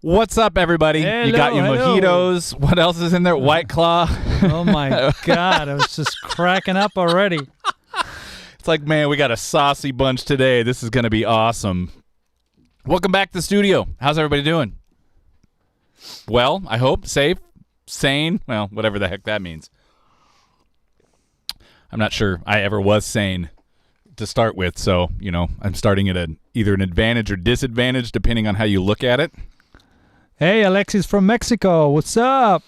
What's up, everybody? Hello, you got your mojitos. What else is in there? White Claw. Oh, my God. I was just cracking up already. It's like, man, we got a saucy bunch today. This is going to be awesome. Welcome back to the studio. How's everybody doing? Well, I hope. Safe? Sane? Well, whatever the heck that means. I'm not sure I ever was sane to start with, so, you know, I'm starting at either an advantage or disadvantage, depending on how you look at it. Hey, Alexis from Mexico. What's up?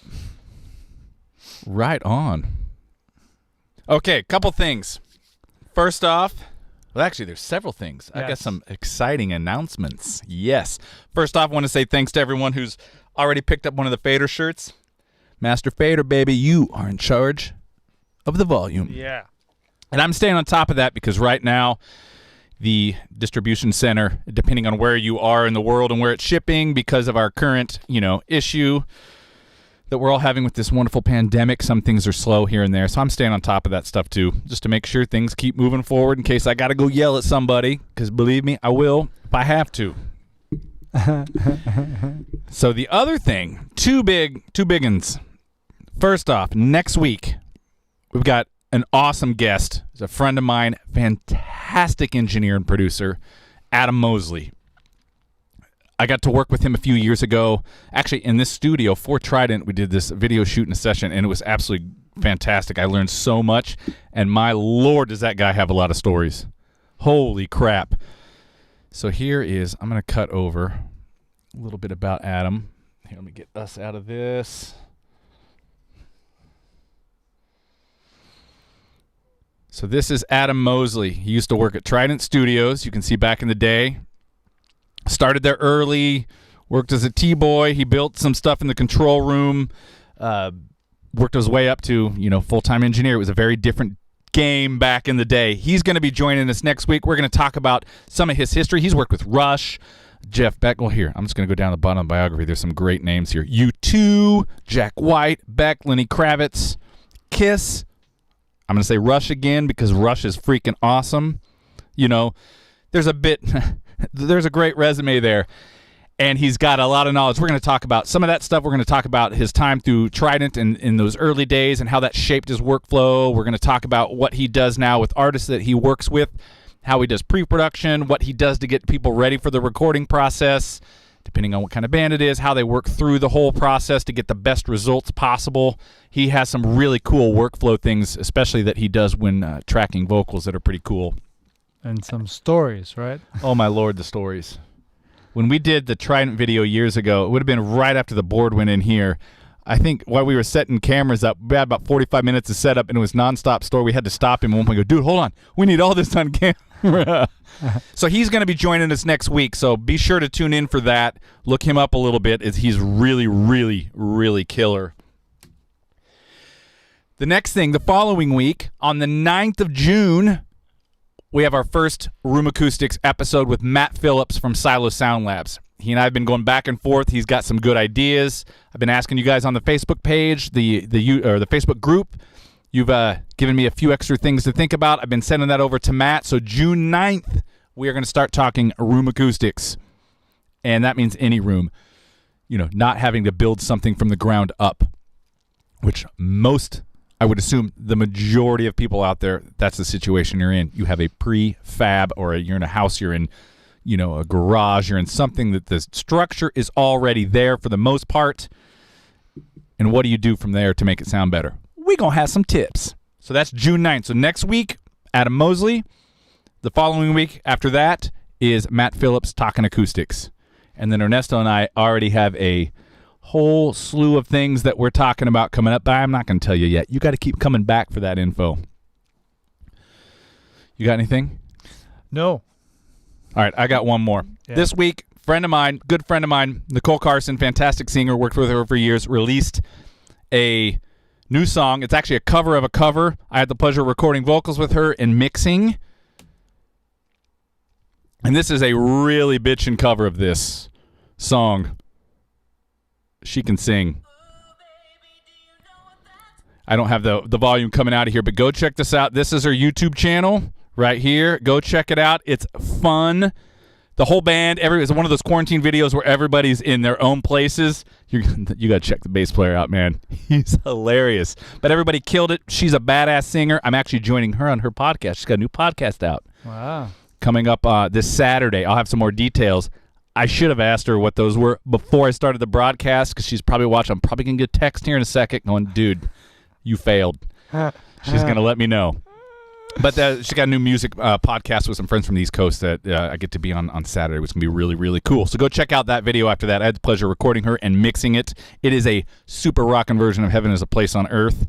Right on. Okay, couple things. First off, well, actually, there's several things. Yes. I got some exciting announcements. Yes. First off, I want to say thanks to everyone who's already picked up one of the Fader shirts. Master Fader, baby, you are in charge of the volume. Yeah. And I'm staying on top of that because right now, the distribution center, depending on where you are in the world and where it's shipping, because of our current, issue that we're all having with this wonderful pandemic, some things are slow here and there. So I'm staying on top of that stuff too, just to make sure things keep moving forward in case I got to go yell at somebody, because believe me, I will if I have to. So the other thing, two big uns. First off, next week, we've got an awesome guest. He's a friend of mine, fantastic engineer and producer, Adam Mosley. I got to work with him a few years ago. Actually, in this studio for Trident, we did this video shooting session, and it was absolutely fantastic. I learned so much, and my Lord, does that guy have a lot of stories. Holy crap. So here is, I'm going to cut over a little bit about Adam. Here, let me get us out of this. So this is Adam Mosley. He used to work at Trident Studios. You can see back in the day. Started there early, worked as a T-boy. He built some stuff in the control room, worked his way up to, full-time engineer. It was a very different game back in the day. He's going to be joining us next week. We're going to talk about some of his history. He's worked with Rush, Jeff Beck. Well, here, I'm just going to go down the bottom of the biography. There's some great names here. U2, Jack White, Beck, Lenny Kravitz, Kiss. I'm going to say Rush again because Rush is freaking awesome. There's a great resume there, and he's got a lot of knowledge. We're going to talk about some of that stuff. We're going to talk about his time through Trident and in those early days and how that shaped his workflow. We're going to talk about what he does now with artists that he works with, how he does pre-production, what he does to get people ready for the recording process, depending on what kind of band it is, how they work through the whole process to get the best results possible. He has some really cool workflow things, especially that he does when tracking vocals that are pretty cool. And some stories, right? Oh, my Lord, the stories. When we did the Trident video years ago, it would have been right after the board went in here. I think while we were setting cameras up, we had about 45 minutes to set up, and it was nonstop story. We had to stop him at one point and go, dude, hold on. We need all this on camera. So he's going to be joining us next week, so be sure to tune in for that. Look him up a little bit. He's really, really, really killer. The next thing, the following week, on the 9th of June, we have our first Room Acoustics episode with Matt Phillips from Silo Sound Labs. He and I have been going back and forth. He's got some good ideas. I've been asking you guys on the Facebook page, the Facebook group. You've given me a few extra things to think about. I've been sending that over to Matt. So June 9th, we are going to start talking room acoustics. And that means any room. Not having to build something from the ground up, which I would assume the majority of people out there, that's the situation you're in. You have a prefab, or you're in a house, you're in, a garage, you're in something that the structure is already there for the most part. And what do you do from there to make it sound better? We're going to have some tips. So that's June 9th. So next week, Adam Mosley. The following week after that is Matt Phillips talking acoustics. And then Ernesto and I already have a whole slew of things that we're talking about coming up, but I'm not going to tell you yet. You got to keep coming back for that info. You got anything? No. All right, I got one more. Yeah. This week, good friend of mine, Nicole Carson, fantastic singer, worked with her for years, released a new song. It's actually a cover of a cover. I had the pleasure of recording vocals with her and mixing. And this is a really bitchin' cover of this song. She can sing. I don't have the volume coming out of here, but go check this out. This is her YouTube channel right here. Go check it out. It's fun. the whole band. It's one of those quarantine videos where everybody's in their own places. You got to check the bass player out, man. He's hilarious. But everybody killed it. She's a badass singer. I'm actually joining her on her podcast. She's got a new podcast out. Wow. Coming up this Saturday. I'll have some more details. I should have asked her what those were before I started the broadcast because she's probably watching. I'm probably going to get a text here in a second going, dude, you failed. She's going to let me know. But she got a new music podcast with some friends from the East Coast that I get to be on Saturday, which is going to be really, really cool. So go check out that video after that. I had the pleasure of recording her and mixing it. It is a super rockin' version of Heaven is a Place on Earth.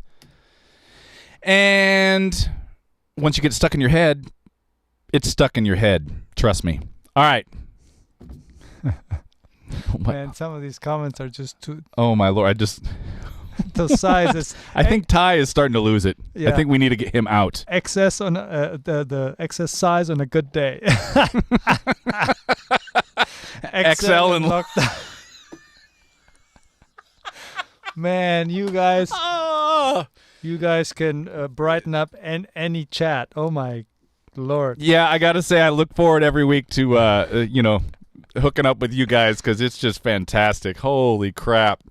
And once you get stuck in your head, it's stuck in your head. Trust me. All right. Man, some of these comments are just too... Oh, my Lord. The sizes. I think Ty is starting to lose it. Yeah. I think we need to get him out. Excess on the excess size on a good day. XL and lockdown. Man, you guys can brighten up any chat. Oh my Lord. Yeah, I got to say I look forward every week to hooking up with you guys because it's just fantastic. Holy crap.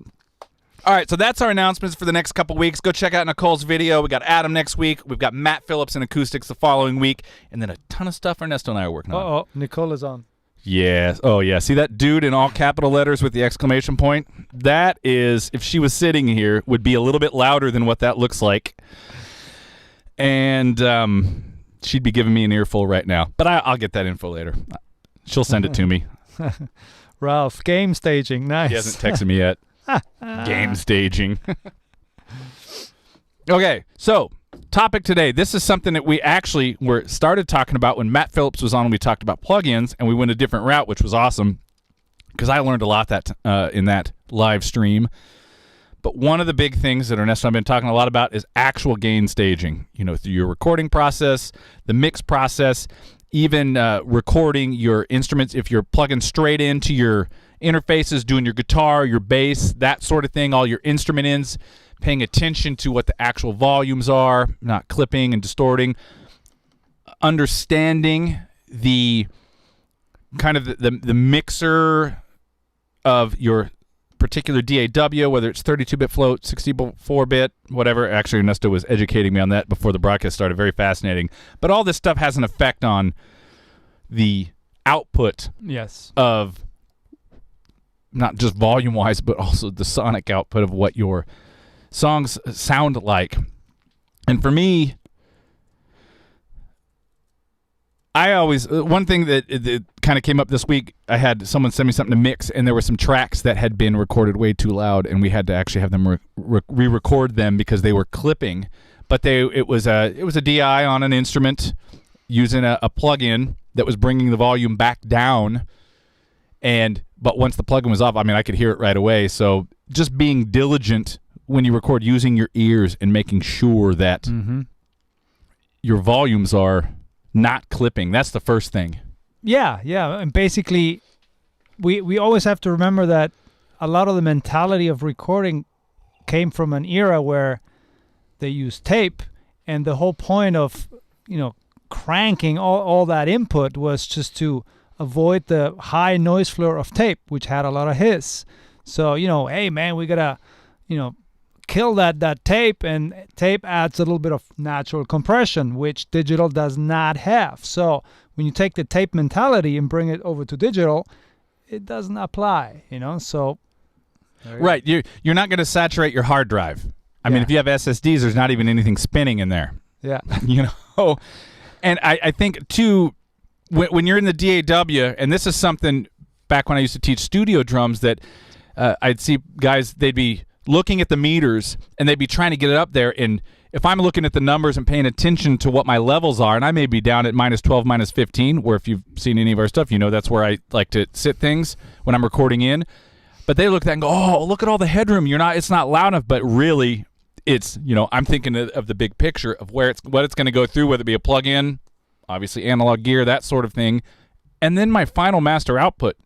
All right, so that's our announcements for the next couple weeks. Go check out Nicole's video. We got Adam next week. We've got Matt Phillips in acoustics the following week, and then a ton of stuff Ernesto and I are working on. Uh-oh, Nicole is on. Yes. Oh, yeah. See that dude in all capital letters with the exclamation point? That is, if she was sitting here, would be a little bit louder than what that looks like. And she'd be giving me an earful right now. But I'll get that info later. She'll send it to me. Ralph, game staging. Nice. He hasn't texted me yet. Game staging. Okay, so topic today. This is something that we actually started talking about when Matt Phillips was on and we talked about plugins, and we went a different route, which was awesome because I learned a lot in that live stream. But one of the big things that Ernesto and I have been talking a lot about is actual gain staging. Through your recording process, the mix process, even recording your instruments. If you're plugging straight into your interfaces, doing your guitar, your bass, that sort of thing, all your instrument ins, paying attention to what the actual volumes are, not clipping and distorting, understanding the kind of the mixer of your particular DAW, whether it's 32-bit float, 64-bit, whatever. Actually, Ernesto was educating me on that before the broadcast started. Very fascinating. But all this stuff has an effect on the output of not just volume-wise, but also the sonic output of what your songs sound like. And for me, I always, one thing that kind of came up this week, I had someone send me something to mix, and there were some tracks that had been recorded way too loud, and we had to actually have them re-record them because they were clipping. But it was a DI on an instrument using a plug-in that was bringing the volume back down. But once the plug-in was off, I could hear it right away. So just being diligent when you record, using your ears and making sure that your volumes are not clipping. That's the first thing. Yeah. And basically, we always have to remember that a lot of the mentality of recording came from an era where they used tape, and the whole point of, cranking all that input was just to avoid the high noise floor of tape, which had a lot of hiss. So, hey, man, we got to, kill that tape, and tape adds a little bit of natural compression, which digital does not have. So when you take the tape mentality and bring it over to digital, it doesn't apply, so. Right. You're not going to saturate your hard drive. I mean, if you have SSDs, there's not even anything spinning in there. Yeah. And I think, too, when you're in the DAW, and this is something back when I used to teach studio drums that I'd see guys, they'd be looking at the meters and they'd be trying to get it up there. And if I'm looking at the numbers and paying attention to what my levels are, and I may be down at -12, -15, where if you've seen any of our stuff, that's where I like to sit things when I'm recording in. But they look at that and go, oh, look at all the headroom. It's not loud enough, but really it's, I'm thinking of the big picture of what it's going to go through, whether it be a plug-in, obviously analog gear, that sort of thing. And then my final master output,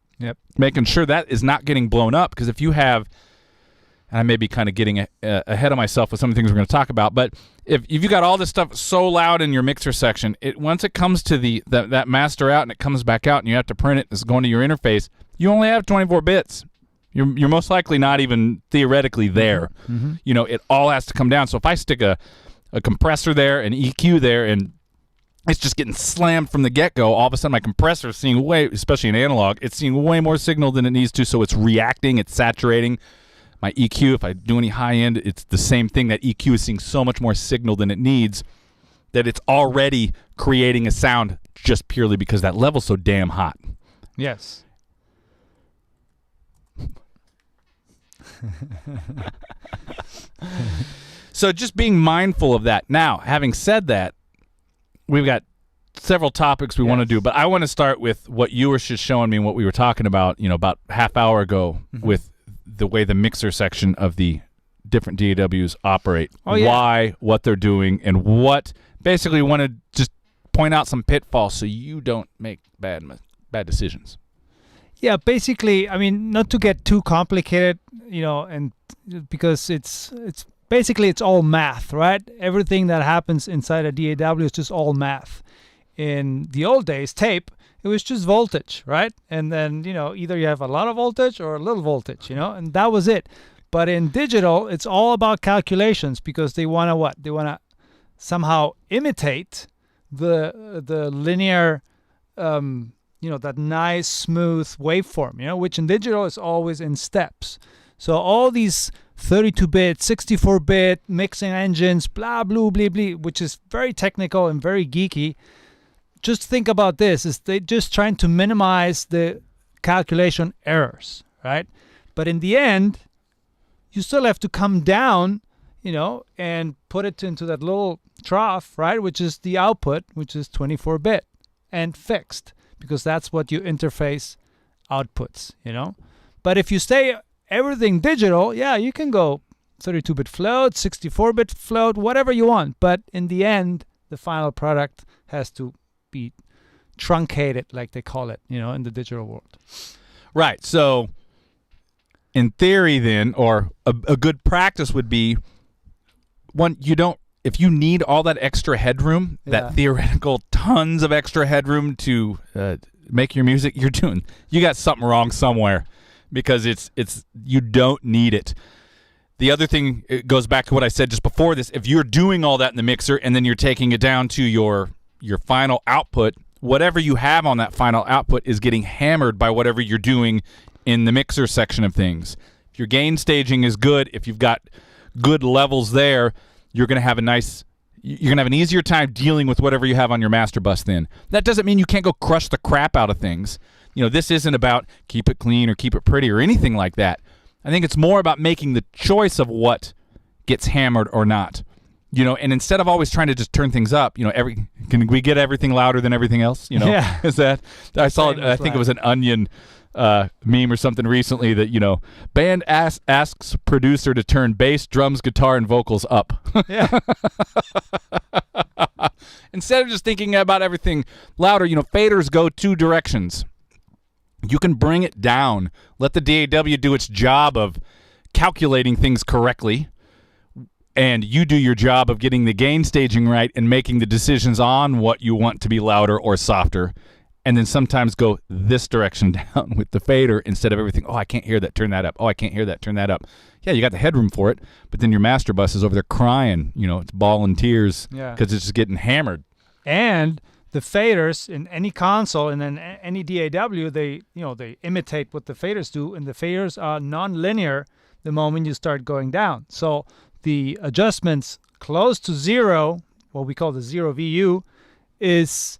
making sure that is not getting blown up. Because if you have and I may be kind of getting ahead of myself with some of the things we're going to talk about, but if you got all this stuff so loud in your mixer section, once it comes to that master out and it comes back out and you have to print it, it's going to your interface, you only have 24 bits. You're most likely not even theoretically there. Mm-hmm. It all has to come down. So if I stick a compressor there, an EQ there, and it's just getting slammed from the get-go, all of a sudden my compressor is seeing especially in analog, it's seeing way more signal than it needs to, so it's reacting, it's saturating. My EQ, if I do any high-end, it's the same thing. That EQ is seeing so much more signal than it needs that it's already creating a sound just purely because that level's so damn hot. Yes. So just being mindful of that. Now, having said that, we've got several topics we want to do, but I want to start with what you were just showing me and what we were talking about, about half hour ago with the way the mixer section of the different DAWs operate. Oh, yeah. Why, what they're doing, and what basically want to just point out some pitfalls so you don't make bad decisions. Yeah, basically, I mean, not to get too complicated, and because it's basically it's all math, right? Everything that happens inside a DAW is just all math. In the old days, tape, it was just voltage, right? And then, either you have a lot of voltage or a little voltage, and that was it. But in digital, it's all about calculations because they want to what? They want to somehow imitate the linear, that nice, smooth waveform, which in digital is always in steps. So all these 32-bit, 64-bit mixing engines, blah, blah, blah, blah, which is very technical and very geeky. Just think about this, is they just trying to minimize the calculation errors, right? But in the end, you still have to come down, and put it into that little trough, right? Which is the output, which is 24-bit and fixed, because that's what your interface outputs, But if you stay everything digital, yeah, you can go 32-bit float, 64-bit float, whatever you want. But in the end, the final product has to be truncated, like they call it, in the digital world. Right. So in theory then, or a good practice would be, if you need all that extra headroom, that theoretical tons of extra headroom to make your music, you got something wrong somewhere, because you don't need it. The other thing, it goes back to what I said just before this. If you're doing all that in the mixer and then you're taking it down to your final output, whatever you have on that final output is getting hammered by whatever you're doing in the mixer section of things. If your gain staging is good, if you've got good levels there, you're going to have an easier time dealing with whatever you have on your master bus then. That doesn't mean you can't go crush the crap out of things. This isn't about keep it clean or keep it pretty or anything like that. I think it's more about making the choice of what gets hammered or not. And instead of always trying to just turn things up, can we get everything louder than everything else? Yeah. Is that, I saw it, I think it was an Onion meme or something recently that, band asks producer to turn bass, drums, guitar, and vocals up. Yeah. Instead of just thinking about everything louder, faders go two directions. You can bring it down. Let the DAW do its job of calculating things correctly, and you do your job of getting the gain staging right and making the decisions on what you want to be louder or softer, and then sometimes go this direction down with the fader instead of everything. Oh, I can't hear that, turn that up. Oh, I can't hear that, turn that up. Yeah, you got the headroom for it, but then your master bus is over there crying. It's bawling tears because it's just getting hammered. And the faders in any console and then any DAW, they imitate what the faders do, and the faders are non-linear the moment you start going down. So the adjustments close to zero, what we call the zero VU, is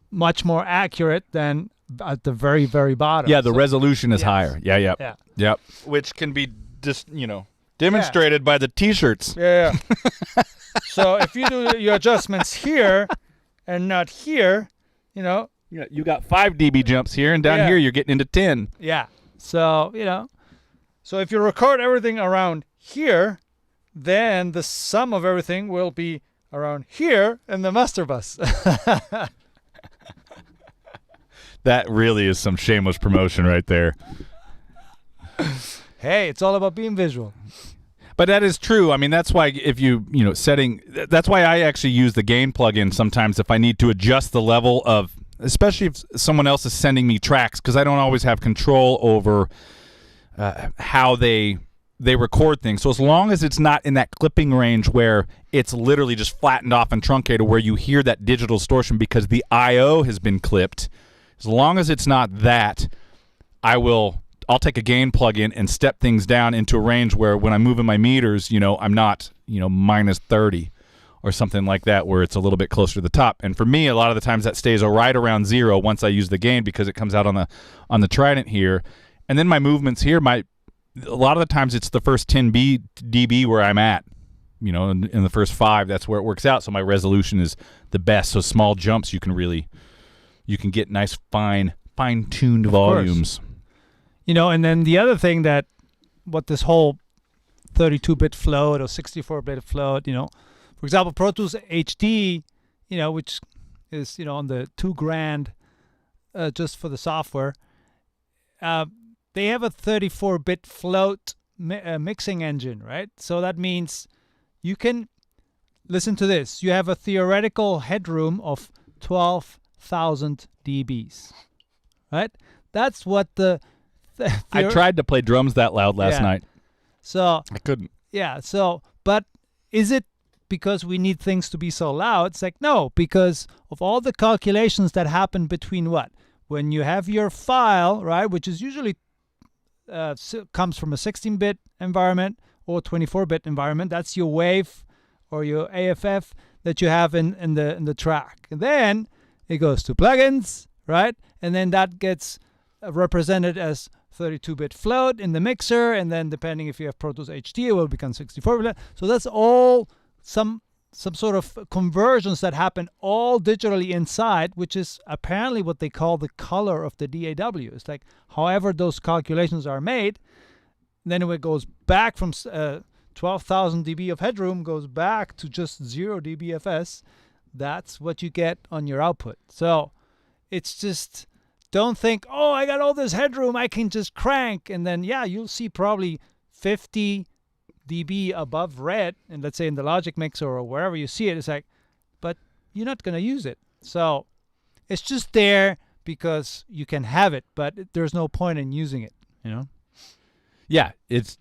much more accurate than at the very, very bottom. Yeah, the resolution is higher. Yeah. Which can be just, demonstrated by the T-shirts. Yeah. So if you do your adjustments here and not here, you got 5 dB jumps here, and down here you're getting into 10. Yeah. So, so if you record everything around here, then the sum of everything will be around here in the master bus. That really is some shameless promotion right there. Hey, it's all about being visual. But that is true. I mean, that's why if that's why I actually use the gain plugin sometimes if I need to adjust the level of, especially if someone else is sending me tracks, because I don't always have control over how they record things. So as long as it's not in that clipping range where it's literally just flattened off and truncated where you hear that digital distortion because the I/O has been clipped, as long as it's not that, I'll take a gain plug-in and step things down into a range where when I'm moving my meters, I'm not, minus 30 or something like that, where it's a little bit closer to the top. And for me, a lot of the times that stays right around 0 once I use the gain, because it comes out on the Trident here. And then my movements here, a lot of the times it's the first 10 dB where I'm at, in the first 5, that's where it works out. So my resolution is the best. So small jumps, you can get nice fine-tuned volumes. And then the other thing what this whole 32-bit float or 64-bit float, for example, Pro Tools HD, which is, on the $2,000 just for the software, they have a 34-bit float mixing engine, right? So that means you can, listen to this, you have a theoretical headroom of 12,000 dBs, right? That's what I tried to play drums that loud last night. So I couldn't. Yeah. So, but is it because we need things to be so loud? It's like, no, because of all the calculations that happen between when you have your file, right, which is usually comes from a 16-bit environment or 24-bit environment. That's your wave or your AFF that you have in the track. And then it goes to plugins, right? And then that gets represented as 32-bit float in the mixer, and then depending if you have Pro Tools HD, it will become 64-bit. So that's all some sort of conversions that happen all digitally inside, which is apparently what they call the color of the DAW. It's like however those calculations are made, then it goes back from 12,000 dB of headroom, goes back to just 0 dBFS. That's what you get on your output. So it's just, don't think, oh, I got all this headroom, I can just crank. And then, you'll see probably 50 dB above red, and let's say in the Logic mixer or wherever you see it, it's like, but you're not going to use it. So it's just there because you can have it, but there's no point in using it, Yeah, it's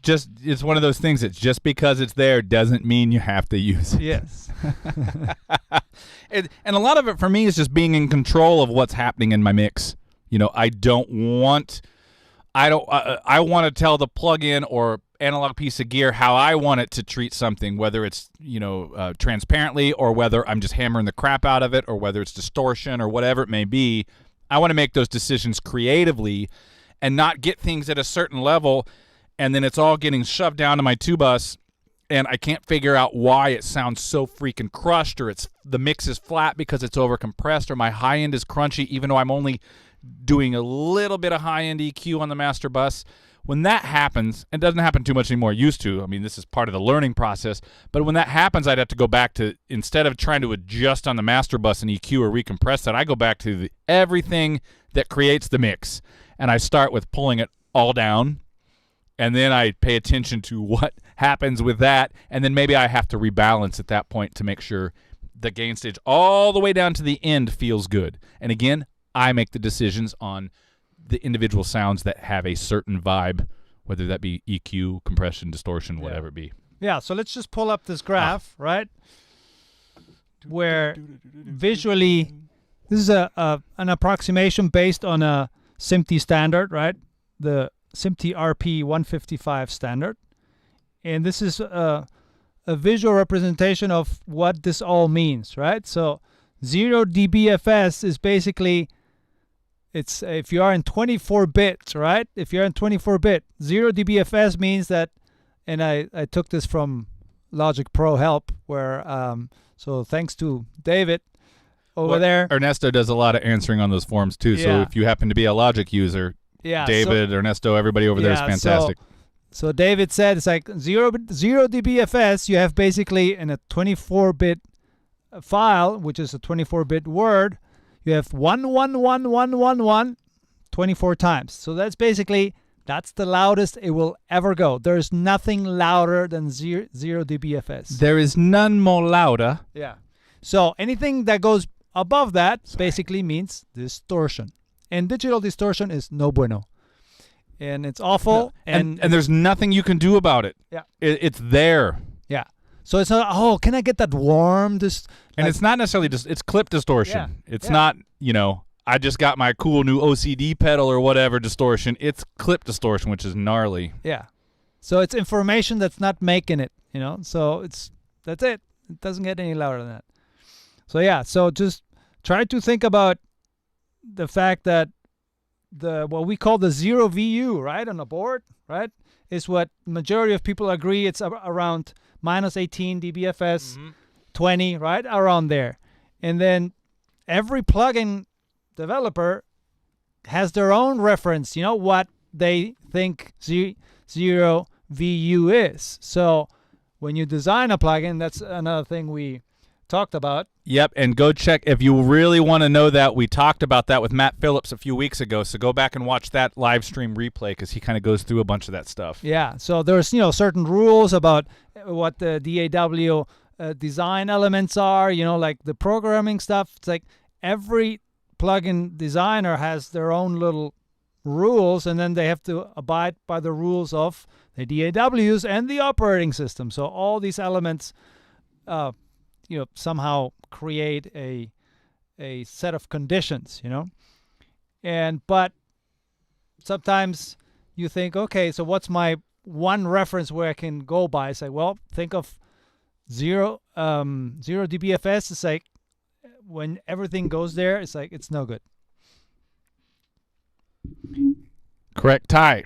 one of those things. It's just because it's there doesn't mean you have to use it. Yes. And a lot of it for me is just being in control of what's happening in my mix. I want to tell the plugin or analog piece of gear how I want it to treat something, whether it's, transparently, or whether I'm just hammering the crap out of it, or whether it's distortion or whatever it may be. I want to make those decisions creatively and not get things at a certain level, and then it's all getting shoved down to my 2-bus, and I can't figure out why it sounds so freaking crushed, or the mix is flat because it's over compressed, or my high end is crunchy even though I'm only doing a little bit of high-end EQ on the master bus. When that happens, and it doesn't happen too much anymore, it used to. I mean, this is part of the learning process. But when that happens, I'd have to go back to, instead of trying to adjust on the master bus and EQ or recompress that, I go back to everything that creates the mix. And I start with pulling it all down. And then I pay attention to what happens with that. And then maybe I have to rebalance at that point to make sure the gain stage all the way down to the end feels good. And again, I make the decisions on the individual sounds that have a certain vibe, whether that be EQ, compression, distortion, whatever it be. Yeah, so let's just pull up this graph, right? Where visually, this is an approximation based on a SMPTE standard, right? The SMPTE RP 155 standard. And this is a visual representation of what this all means, right? So 0 dBFS is basically, it's if you are in 24 bits, right? If you're in 24-bit, 0 dBFS means that, and I took this from Logic Pro Help, where, so thanks to David over there. Ernesto does a lot of answering on those forums too. So if you happen to be a Logic user, David, Ernesto, everybody over there is fantastic. So David said it's like 0 dBFS, you have basically in a 24-bit file, which is a 24-bit word, you have 1, 1, 1, 1, 1, 1, 24 times. So that's basically That's the loudest it will ever go. There's nothing louder than 0 dBFS. There is none more louder. Yeah. So anything that goes above that basically means distortion. And digital distortion is no bueno. And it's awful. And there's nothing you can do about it. Yeah. It's there. Yeah. So it's not, oh, can I get that warm? And it's not necessarily just, it's clip distortion. Yeah. It's not, I just got my cool new OCD pedal or whatever distortion. It's clip distortion, which is gnarly. Yeah. So it's information that's not making it, So that's it. It doesn't get any louder than that. So yeah, so just try to think about the fact that what we call the 0 VU, right, on the board, right, is what majority of people agree it's around minus 18 dBFS, 20, right, around there. And then every plugin developer has their own reference, what they think 0 VU is. So when you design a plugin, that's another thing we talked about. Yep, and go check if you really want to know that. We talked about that with Matt Phillips a few weeks ago, so go back and watch that live stream replay because he kind of goes through a bunch of that stuff. Yeah, so there's certain rules about what the DAW design elements are, like the programming stuff. It's like every plugin designer has their own little rules, and then they have to abide by the rules of the DAWs and the operating system. So all these elements somehow create a set of conditions, but sometimes you think, okay, so what's my one reference where I can go by? It's like, well, think of 0 dBFS. It's like when everything goes there, it's like it's no good. Correct. Ty,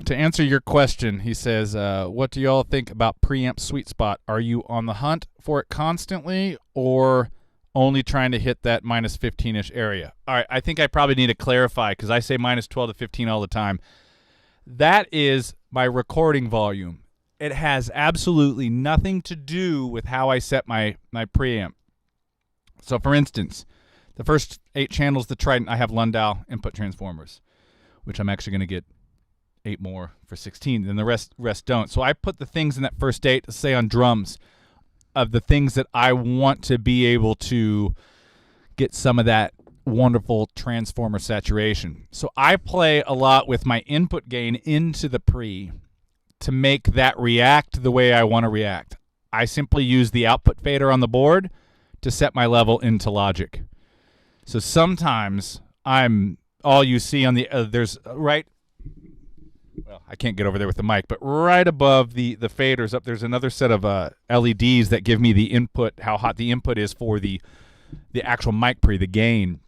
to answer your question, he says, what do y'all think about preamp sweet spot? Are you on the hunt for it constantly or only trying to hit that minus 15-ish area? All right, I think I probably need to clarify because I say minus 12 to 15 all the time. That is my recording volume. It has absolutely nothing to do with how I set my preamp. So, for instance, the first 8 channels, the Trident, I have Lundau input transformers, which I'm actually going to get 8 more for 16, and the rest don't. So I put the things in that first 8, say on drums, of the things that I want to be able to get some of that wonderful transformer saturation. So I play a lot with my input gain into the pre to make that react the way I want to react. I simply use the output fader on the board to set my level into Logic. So sometimes all you see on the there's right. Well, I can't get over there with the mic, but right above the faders up, there's another set of LEDs that give me the input, how hot the input is for the actual mic pre, the gain.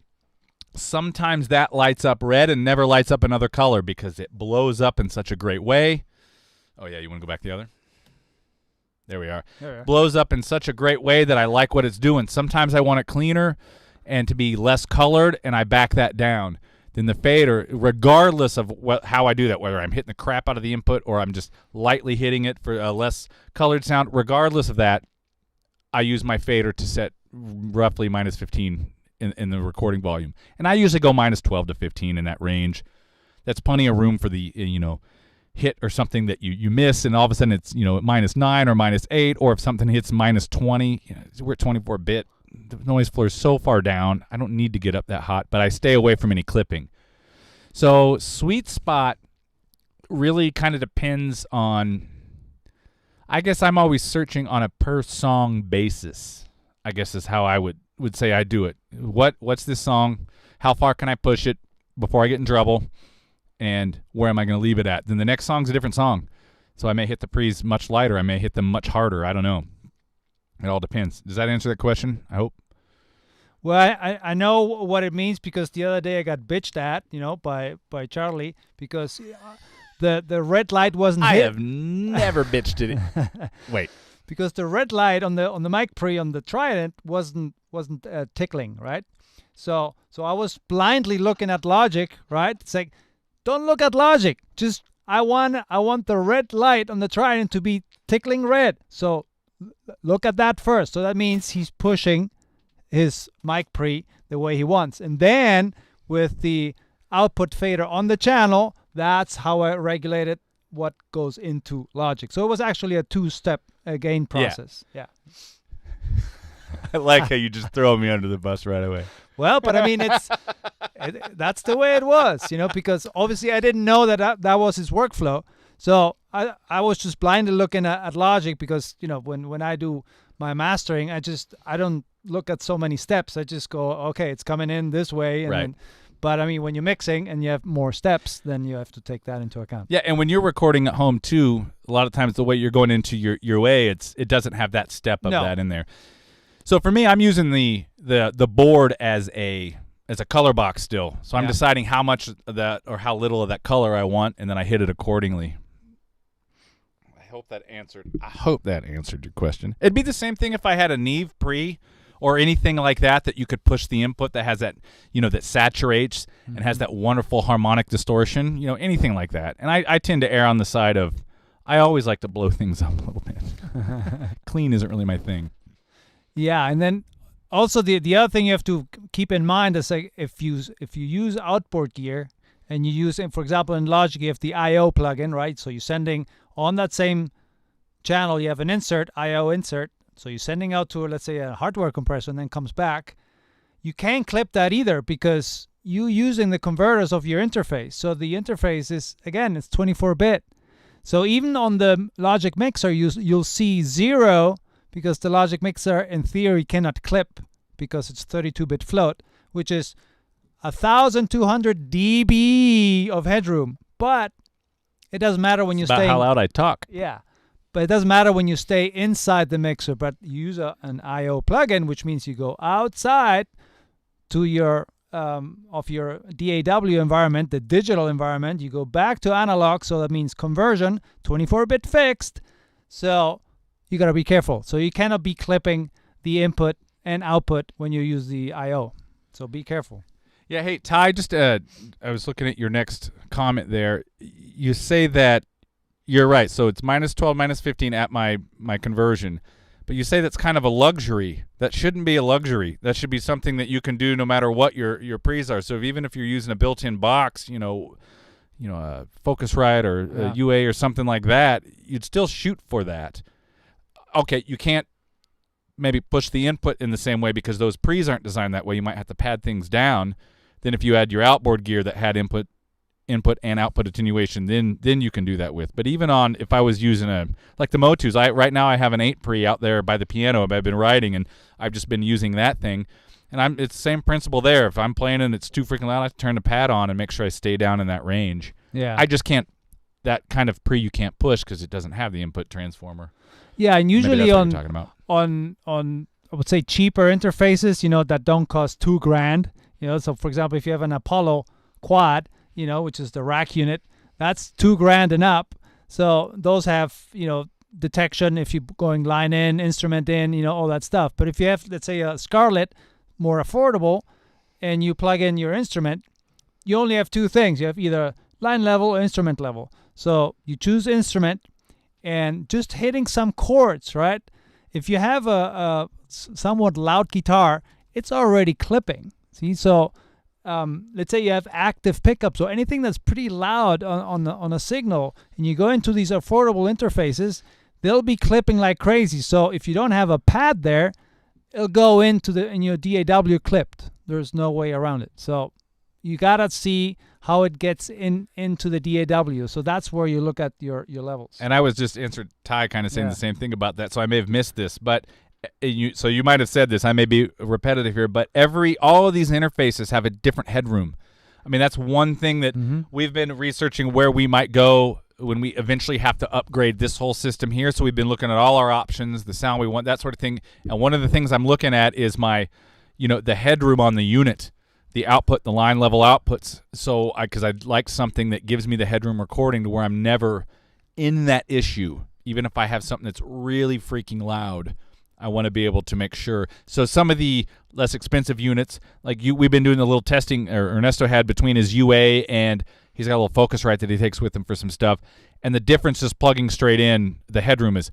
Sometimes that lights up red and never lights up another color because it blows up in such a great way. Oh, yeah, you want to go back the other? There we are. Blows up in such a great way that I like what it's doing. Sometimes I want it cleaner and to be less colored, and I back that down. Then the fader, regardless of how I do that, whether I'm hitting the crap out of the input or I'm just lightly hitting it for a less colored sound, regardless of that, I use my fader to set roughly minus 15 in the recording volume. And I usually go minus 12 to 15 in that range. That's plenty of room for the, hit or something that you miss, and all of a sudden it's, at minus 9 or minus 8, or if something hits minus 20, we're at 24-bit. The noise floor is so far down, I don't need to get up that hot, but I stay away from any clipping. So sweet spot really kind of depends on, I guess I'm always searching on a per song basis, I guess is how I would say I do it. What's this song? How far can I push it before I get in trouble? And where am I going to leave it at? Then the next song's a different song. So I may hit the pre's much lighter. I may hit them much harder. I don't know. It all depends. Does that answer that question? I hope. Well, I know what it means because the other day I got bitched at, by Charlie because the red light wasn't I hit. have never bitched at it. Wait. Because the red light on the mic pre on the Trident wasn't tickling, right? So I was blindly looking at Logic, right? It's like, don't look at Logic. Just I want the red light on the Trident to be tickling red. So look at that first. So that means he's pushing his mic pre the way he wants. And then with the output fader on the channel, that's how I regulated what goes into Logic. So it was actually a two-step gain process. Yeah. I like how you just throw me under the bus right away. Well, but I mean, that's the way it was, because obviously I didn't know that was his workflow. So I was just blindly looking at Logic because, when I do my mastering, I don't look at so many steps. I just go, okay, it's coming in this way. And right. Then, but I mean, when you're mixing and you have more steps, then you have to take that into account. Yeah, and when you're recording at home too, a lot of times the way you're going into your way, it doesn't have that step of that in there. So for me, I'm using the board as a color box still. So I'm deciding how much of that or how little of that color I want, and then I hit it accordingly. I hope that answered your question. It'd be the same thing if I had a Neve pre or anything like that you could push the input that has that, that saturates and has that wonderful harmonic distortion, anything like that. And I tend to err on the side of, I always like to blow things up a little bit. Clean isn't really my thing. Yeah, and then also the other thing you have to keep in mind is like if you use outboard gear and you use, for example, in Logic you have the I/O plugin, right? So you're sending on that same channel, you have an insert, I/O insert. So you're sending out to, let's say, a hardware compressor and then comes back. You can't clip that either because you're using the converters of your interface. So the interface is, again, it's 24-bit. So even on the Logic mixer, you'll see 0 because the Logic mixer, in theory, cannot clip because it's 32-bit float, which is 1,200 dB of headroom. But it doesn't matter when you stay. About how loud I talk. Yeah. But it doesn't matter when you stay inside the mixer, but you use an I/O plugin, which means you go outside to your of your DAW environment, the digital environment. You go back to analog, so that means conversion, 24-bit fixed. So you got to be careful. So you cannot be clipping the input and output when you use the I/O. So be careful. Yeah, hey, Ty, just I was looking at your next comment there. You say that you're right. So it's -12, -15 at my conversion. But you say that's kind of a luxury. That shouldn't be a luxury. That should be something that you can do no matter what your pre's are. So even if you're using a built-in box, a Focusrite or a UA or something like that, you'd still shoot for that. Okay, you can't maybe push the input in the same way because those pre's aren't designed that way. You might have to pad things down. Then if you had your outboard gear that had input and output attenuation, then you can do that with. But even on, if I was using like the Motus, right now I have an 8 pre out there by the piano I've been writing, and I've just been using that thing. And it's the same principle there. If I'm playing and it's too freaking loud, I have to turn the pad on and make sure I stay down in that range. Yeah. I just can't, that kind of pre you can't push because it doesn't have the input transformer. Yeah, and usually on talking about. on I would say cheaper interfaces, that don't cost $2,000. So for example, if you have an Apollo quad, which is the rack unit, that's $2,000 and up. So those have, detection if you're going line in, instrument in, all that stuff. But if you have, let's say, a Scarlett, more affordable, and you plug in your instrument, you only have two things. You have either line level or instrument level. So you choose instrument and just hitting some chords, right? If you have a somewhat loud guitar, it's already clipping. See, so let's say you have active pickups or anything that's pretty loud on a signal, and you go into these affordable interfaces, they'll be clipping like crazy. So if you don't have a pad there, it'll go in your DAW clipped. There's no way around it. So you gotta see how it gets into the DAW. So that's where you look at your levels. And I was just answered Ty kind of saying the same thing about that, so I may have missed this, but so you might have said this. I may be repetitive here, but all of these interfaces have a different headroom. I mean, that's one thing that we've been researching where we might go when we eventually have to upgrade this whole system here. So we've been looking at all our options, the sound we want, that sort of thing. And one of the things I'm looking at is the headroom on the unit, the output, the line level outputs. So because I'd like something that gives me the headroom recording to where I'm never in that issue, even if I have something that's really freaking loud. I want to be able to make sure. So some of the less expensive units, like we've been doing a little testing, or Ernesto had between his UA and he's got a little Focusrite that he takes with him for some stuff. And the difference is plugging straight in, the headroom is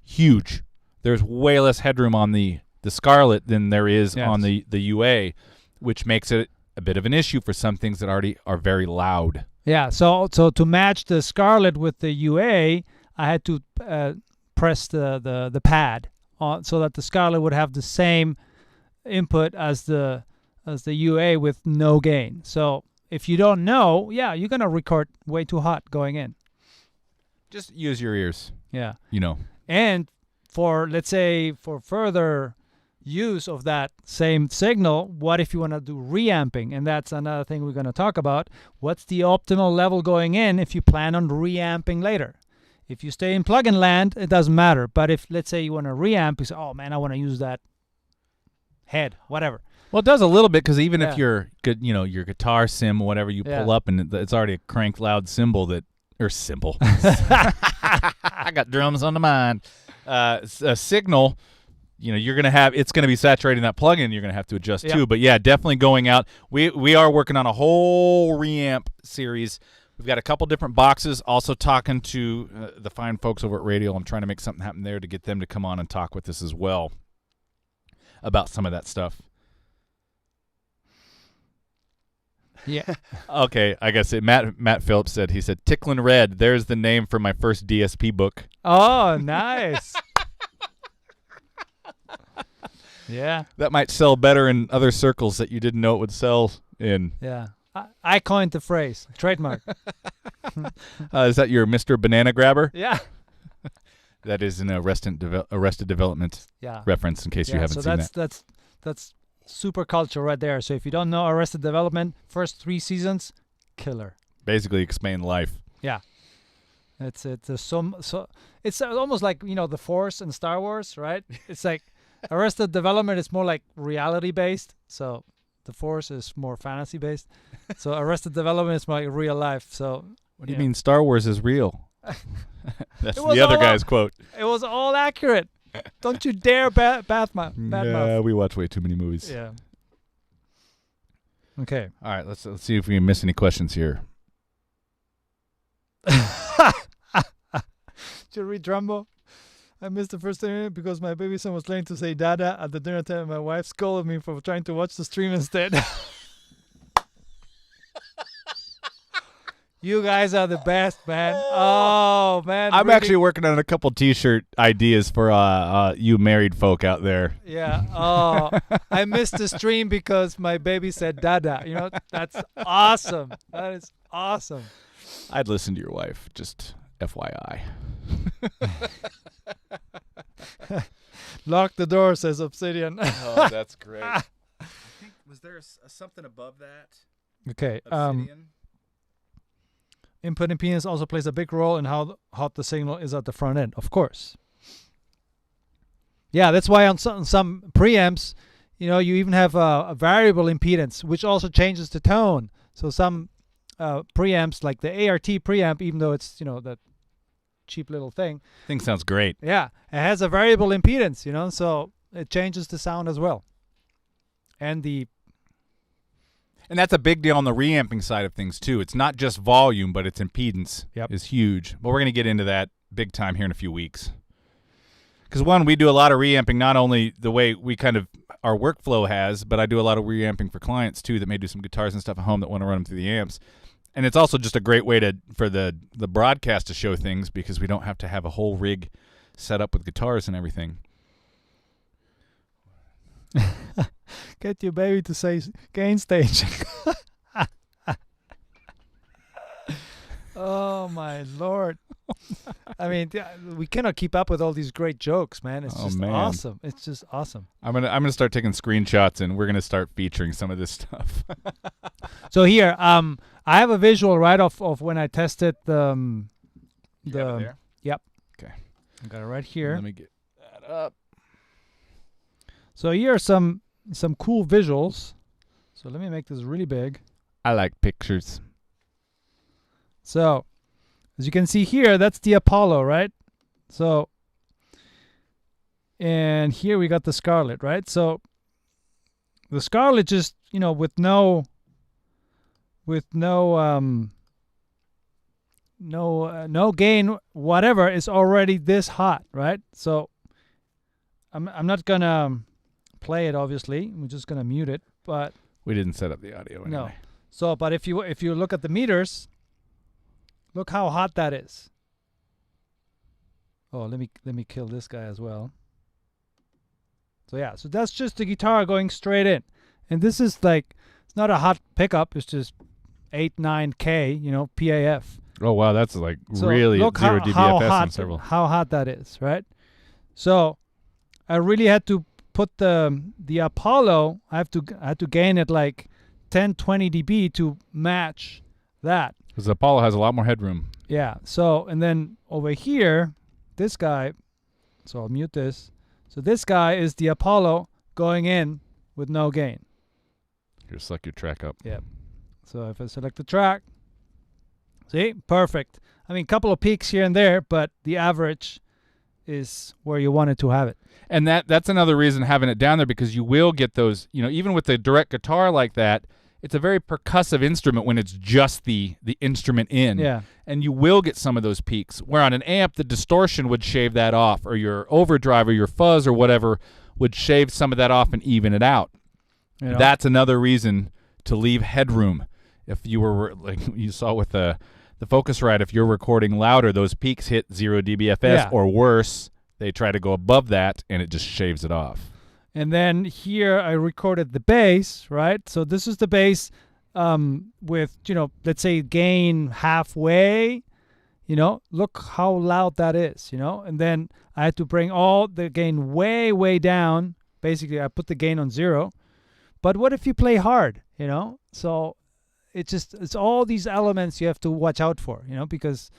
huge. There's way less headroom on the Scarlett than there is on the UA, which makes it a bit of an issue for some things that already are very loud. Yeah. So to match the Scarlett with the UA, I had to press the pad on so that the Scarlett would have the same input as the UA with no gain. So if you don't know, yeah, you're gonna record way too hot going in. Just use your ears. Yeah. You know. And for, let's say, for further use of that same signal, what if you want to do reamping? And that's another thing we're going to talk about. What's the optimal level going in if you plan on reamping later? If you stay in plug-in land, it doesn't matter. But if, let's say, you want to reamp, you say, oh, man, I want to use that head, whatever. Well, it does a little bit because even Yeah. if you're good, you know, your guitar sim or whatever, you pull up and it's already a cranked loud cymbal or cymbal. I got drums on the mind. A signal, you know, you're gonna have, it's gonna be saturating that plug-in. You're gonna have to adjust too. But yeah, definitely going out. We are working on a whole reamp series. We've got a couple different boxes. Also talking to the fine folks over at Radio. I'm trying to make something happen there to get them to come on and talk with us as well about some of that stuff. Yeah. Okay, I guess Matt Phillips said, he said, Ticklin' Red, there's the name for my first DSP book. Oh, nice. Yeah. That might sell better in other circles that you didn't know it would sell in. Yeah. I coined the phrase. Trademark. Is that your Mr. Banana Grabber? Yeah. That is an Arrested Development Yeah. reference in case you haven't seen that. That's super culture right there. So if you don't know Arrested Development, first 3 seasons, killer. Basically explain life. Yeah. It's it's almost like, you know, the Force in Star Wars, right? It's like Arrested Development is more like reality based. So the Force is more fantasy based. So Arrested Development is more like real life. So what do you mean Star Wars is real? That's was the other all guy's quote. It was all accurate. Don't you dare badmouth. Yeah, we watch way too many movies. Yeah. Okay. All right, let's see if we can miss any questions here. Did you read Drumbo? I missed the first thing because my baby son was learning to say dada at the dinner time and my wife scolded me for trying to watch the stream instead. You guys are the best, man. Oh, man. I'm really? actually working on a couple T-shirt ideas for you married folk out there. Yeah. Oh, I missed the stream because my baby said dada. You know, that's awesome. That is awesome. I'd listen to your wife, just FYI. Lock the door, says Obsidian. Oh, that's great. I think, was there something above that? Okay. Obsidian? Input impedance also plays a big role in how hot the signal is at the front end, of course. Yeah, that's why on some preamps, you know, you even have a variable impedance, which also changes the tone. So some preamps, like the ART preamp, even though it's, you know, that cheap little thing. Thing sounds great. Yeah, it has a variable impedance, you know, so it changes the sound as well. And that's a big deal on the reamping side of things, too. It's not just volume, but its impedance is huge. But we're going to get into that big time here in a few weeks. Because, one, we do a lot of reamping, not only the way we kind of, our workflow has, but I do a lot of reamping for clients, too, that may do some guitars and stuff at home that want to run them through the amps. And it's also just a great way for the broadcast to show things because we don't have to have a whole rig set up with guitars and everything. get your baby to say gain stage. Oh, my Lord. I mean, we cannot keep up with all these great jokes, man. It's just awesome. It's just awesome. I'm gonna start taking screenshots, and we're gonna start featuring some of this stuff. So here, I have a visual right of when I tested the. You have it there? Yep. Okay. I got it right here. Let me get that up. So here are some cool visuals. So let me make this really big. I like pictures. So, as you can see here, that's the Apollo, right? So, and here we got the Scarlett, right? So, the Scarlett just, you know, with no gain, whatever, is already this hot, right? So, I'm not gonna play it, obviously. I'm just gonna mute it, but we didn't set up the audio anyway. No. So, but if you look at the meters. Look how hot that is. Oh, let me kill this guy as well. So yeah, so that's just the guitar going straight in. And this is like, it's not a hot pickup, it's just 8-9K, PAF. Oh wow, that's like So really look 0 dBFS on several. how hot that is, right? So I really had to put the Apollo, I had to gain it like 10-20 dB to match that. Because the Apollo has a lot more headroom. Yeah. So, and then over here, this guy, so I'll mute this. So this guy is the Apollo going in with no gain. You select your track up. Yep. So if I select the track, see, perfect. I mean, a couple of peaks here and there, but the average is where you wanted to have it. And that's another reason having it down there, because you will get those, even with the direct guitar like that, it's a very percussive instrument when it's just the instrument in. Yeah. And you will get some of those peaks. Where on an amp, the distortion would shave that off, or your overdrive or your fuzz or whatever would shave some of that off and even it out. That's another reason to leave headroom. If you were, like you saw with the Focusrite, if you're recording louder, those peaks hit 0 dBFS or worse. They try to go above that, and it just shaves it off. And then here I recorded the bass, right? So this is the bass with, let's say gain halfway, look how loud that is, And then I had to bring all the gain way, way down. Basically, I put the gain on 0. But what if you play hard, So it's all these elements you have to watch out for, because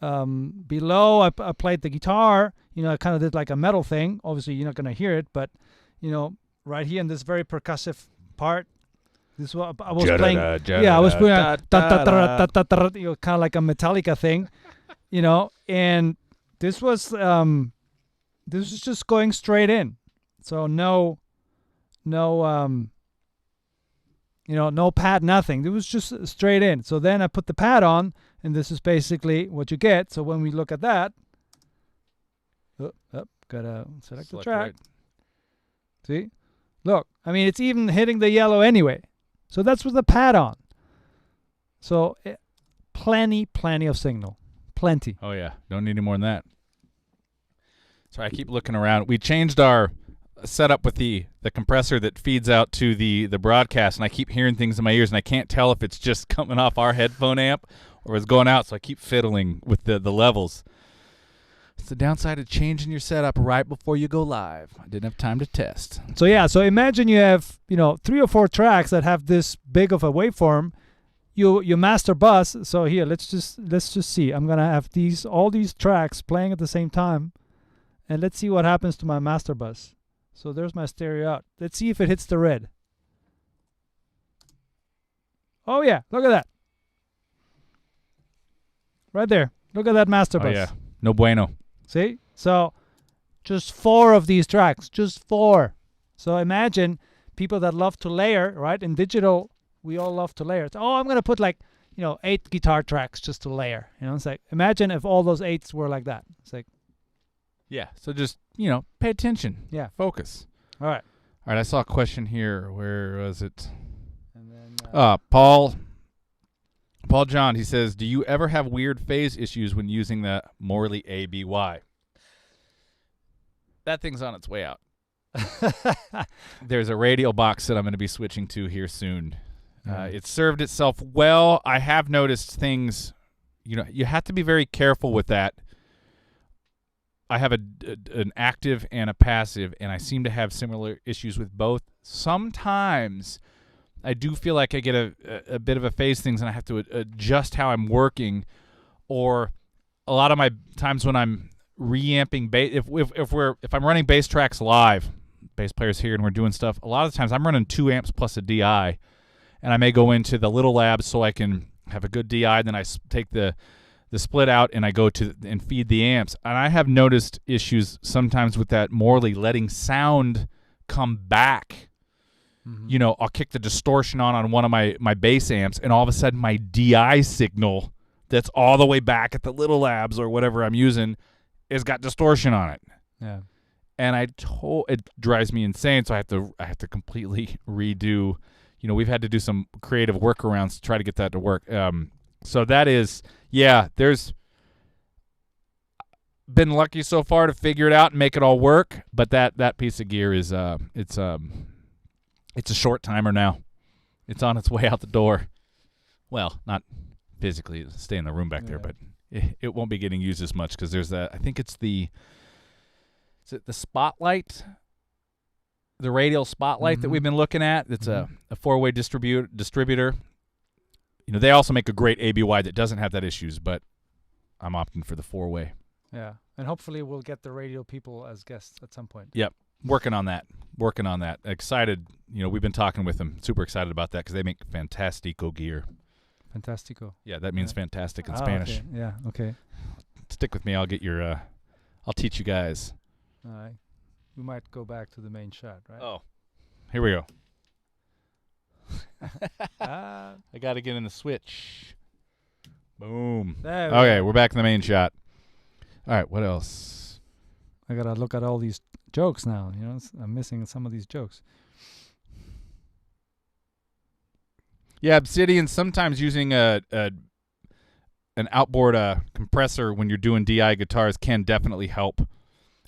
below I played the guitar, I kind of did like a metal thing. Obviously, you're not going to hear it, but right here in this very percussive part, this is what I was playing. Yeah, I was playing kind of like a Metallica thing, and this was just going straight in. So no pad, nothing. It was just straight in. So then I put the pad on, and this is basically what you get. So when we look at that, gotta select the track. Right. See? Look, I mean, it's even hitting the yellow anyway. So that's with the pad on. So plenty of signal. Plenty. Oh, yeah. Don't need any more than that. Sorry, I keep looking around. We changed our setup with the compressor that feeds out to the broadcast, and I keep hearing things in my ears, and I can't tell if it's just coming off our headphone amp or it's going out, so I keep fiddling with the levels. It's the downside of changing your setup right before you go live. I didn't have time to test. So yeah, so imagine you have 3 or 4 tracks that have this big of a waveform. You master bus. So here, let's just see. I'm gonna have all these tracks playing at the same time, and let's see what happens to my master bus. So there's my stereo out. Let's see if it hits the red. Oh yeah, look at that. Right there. Look at that master bus. Oh yeah, no bueno. See? So just 4 of these tracks, just 4. So imagine people that love to layer, right? In digital, we all love to layer. Oh, I'm going to put 8 guitar tracks just to layer. It's like, imagine if all those 8s were like that. It's like, yeah. So just, pay attention. Yeah. Focus. All right. I saw a question here. Where was it? And then, Paul John, he says, do you ever have weird phase issues when using the Morley ABY? That thing's on its way out. There's a radial box that I'm going to be switching to here soon. It served itself well. I have noticed things, you have to be very careful with that. I have an active and a passive, and I seem to have similar issues with both. Sometimes I do feel like I get a bit of a phase things, and I have to adjust how I'm working. Or a lot of my times when I'm reamping bass, if I'm running bass tracks live, bass players here, and we're doing stuff, a lot of the times I'm running 2 amps plus a DI, and I may go into the little labs so I can have a good DI. Then I take the split out and I go to and feed the amps. And I have noticed issues sometimes with that Morley letting sound come back. Mm-hmm. I'll kick the distortion on one of my bass amps, and all of a sudden my DI signal that's all the way back at the little labs or whatever I'm using has got distortion on it. Yeah. And it drives me insane, so I have to completely redo. We've had to do some creative workarounds to try to get that to work. So that is, there's been lucky so far to figure it out and make it all work, but that piece of gear is it's a short timer now. It's on its way out the door. Well, not physically stay in the room back there, but it won't be getting used as much because there's I think it's the spotlight, the radial spotlight that we've been looking at. It's a 4-way distributor. You know, they also make a great ABY that doesn't have that issues, but I'm opting for the 4-way. Yeah, and hopefully we'll get the radio people as guests at some point. Yep, working on that. Excited. You know, we've been talking with them. Super excited about that because they make fantastico gear. Fantastico. Yeah, that means fantastic in Spanish. Okay. Yeah, okay. Stick with me. I'll get your. I'll teach you guys. All right. We might go back to the main shot, right? Oh, here we go. Ah. I got to get in the switch. Boom. There we're back in the main shot. All right, what else? I gotta look at all these jokes now. You know, I'm missing some of these jokes. Yeah, Obsidian sometimes using an outboard compressor when you're doing DI guitars can definitely help.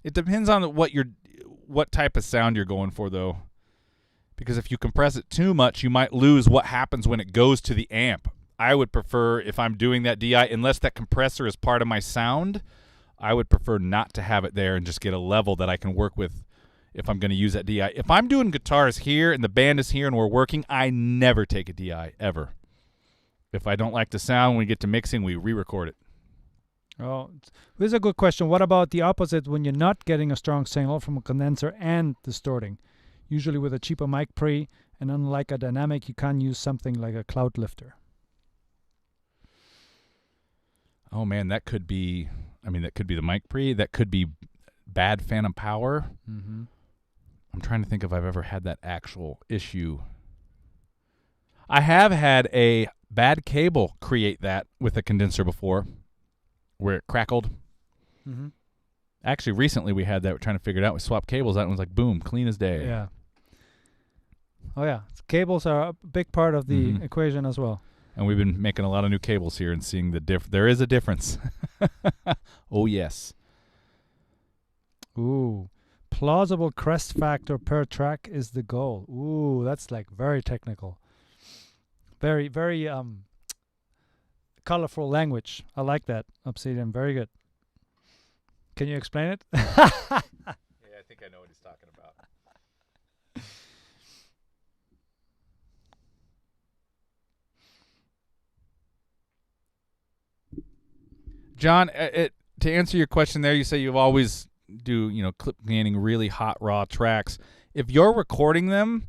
It depends on what type of sound you're going for, though. Because if you compress it too much, you might lose what happens when it goes to the amp. I would prefer, if I'm doing that DI, unless that compressor is part of my sound, I would prefer not to have it there and just get a level that I can work with if I'm going to use that DI. If I'm doing guitars here and the band is here and we're working, I never take a DI, ever. If I don't like the sound, when we get to mixing, we re-record it. Oh, here's a good question. What about the opposite when you're not getting a strong signal from a condenser and distorting? Usually with a cheaper mic pre, and unlike a dynamic, you can't use something like a cloud lifter. Oh, man, that could be the mic pre. That could be bad phantom power. Mm-hmm. I'm trying to think if I've ever had that actual issue. I have had a bad cable create that with a condenser before, where it crackled. Mm-hmm. Actually, recently we had that. We're trying to figure it out. We swapped cables out and it was like, boom, clean as day. Yeah. Oh, yeah. Cables are a big part of the equation as well. And we've been making a lot of new cables here and seeing there is a difference. Oh, yes. Ooh. Plausible crest factor per track is the goal. Ooh, that's like very technical. Very, very colorful language. I like that. Obsidian, very good. Can you explain it? Yeah, I think I know what he's talking about. John, to answer your question there, you say you've always do, clip gaining really hot, raw tracks. If you're recording them,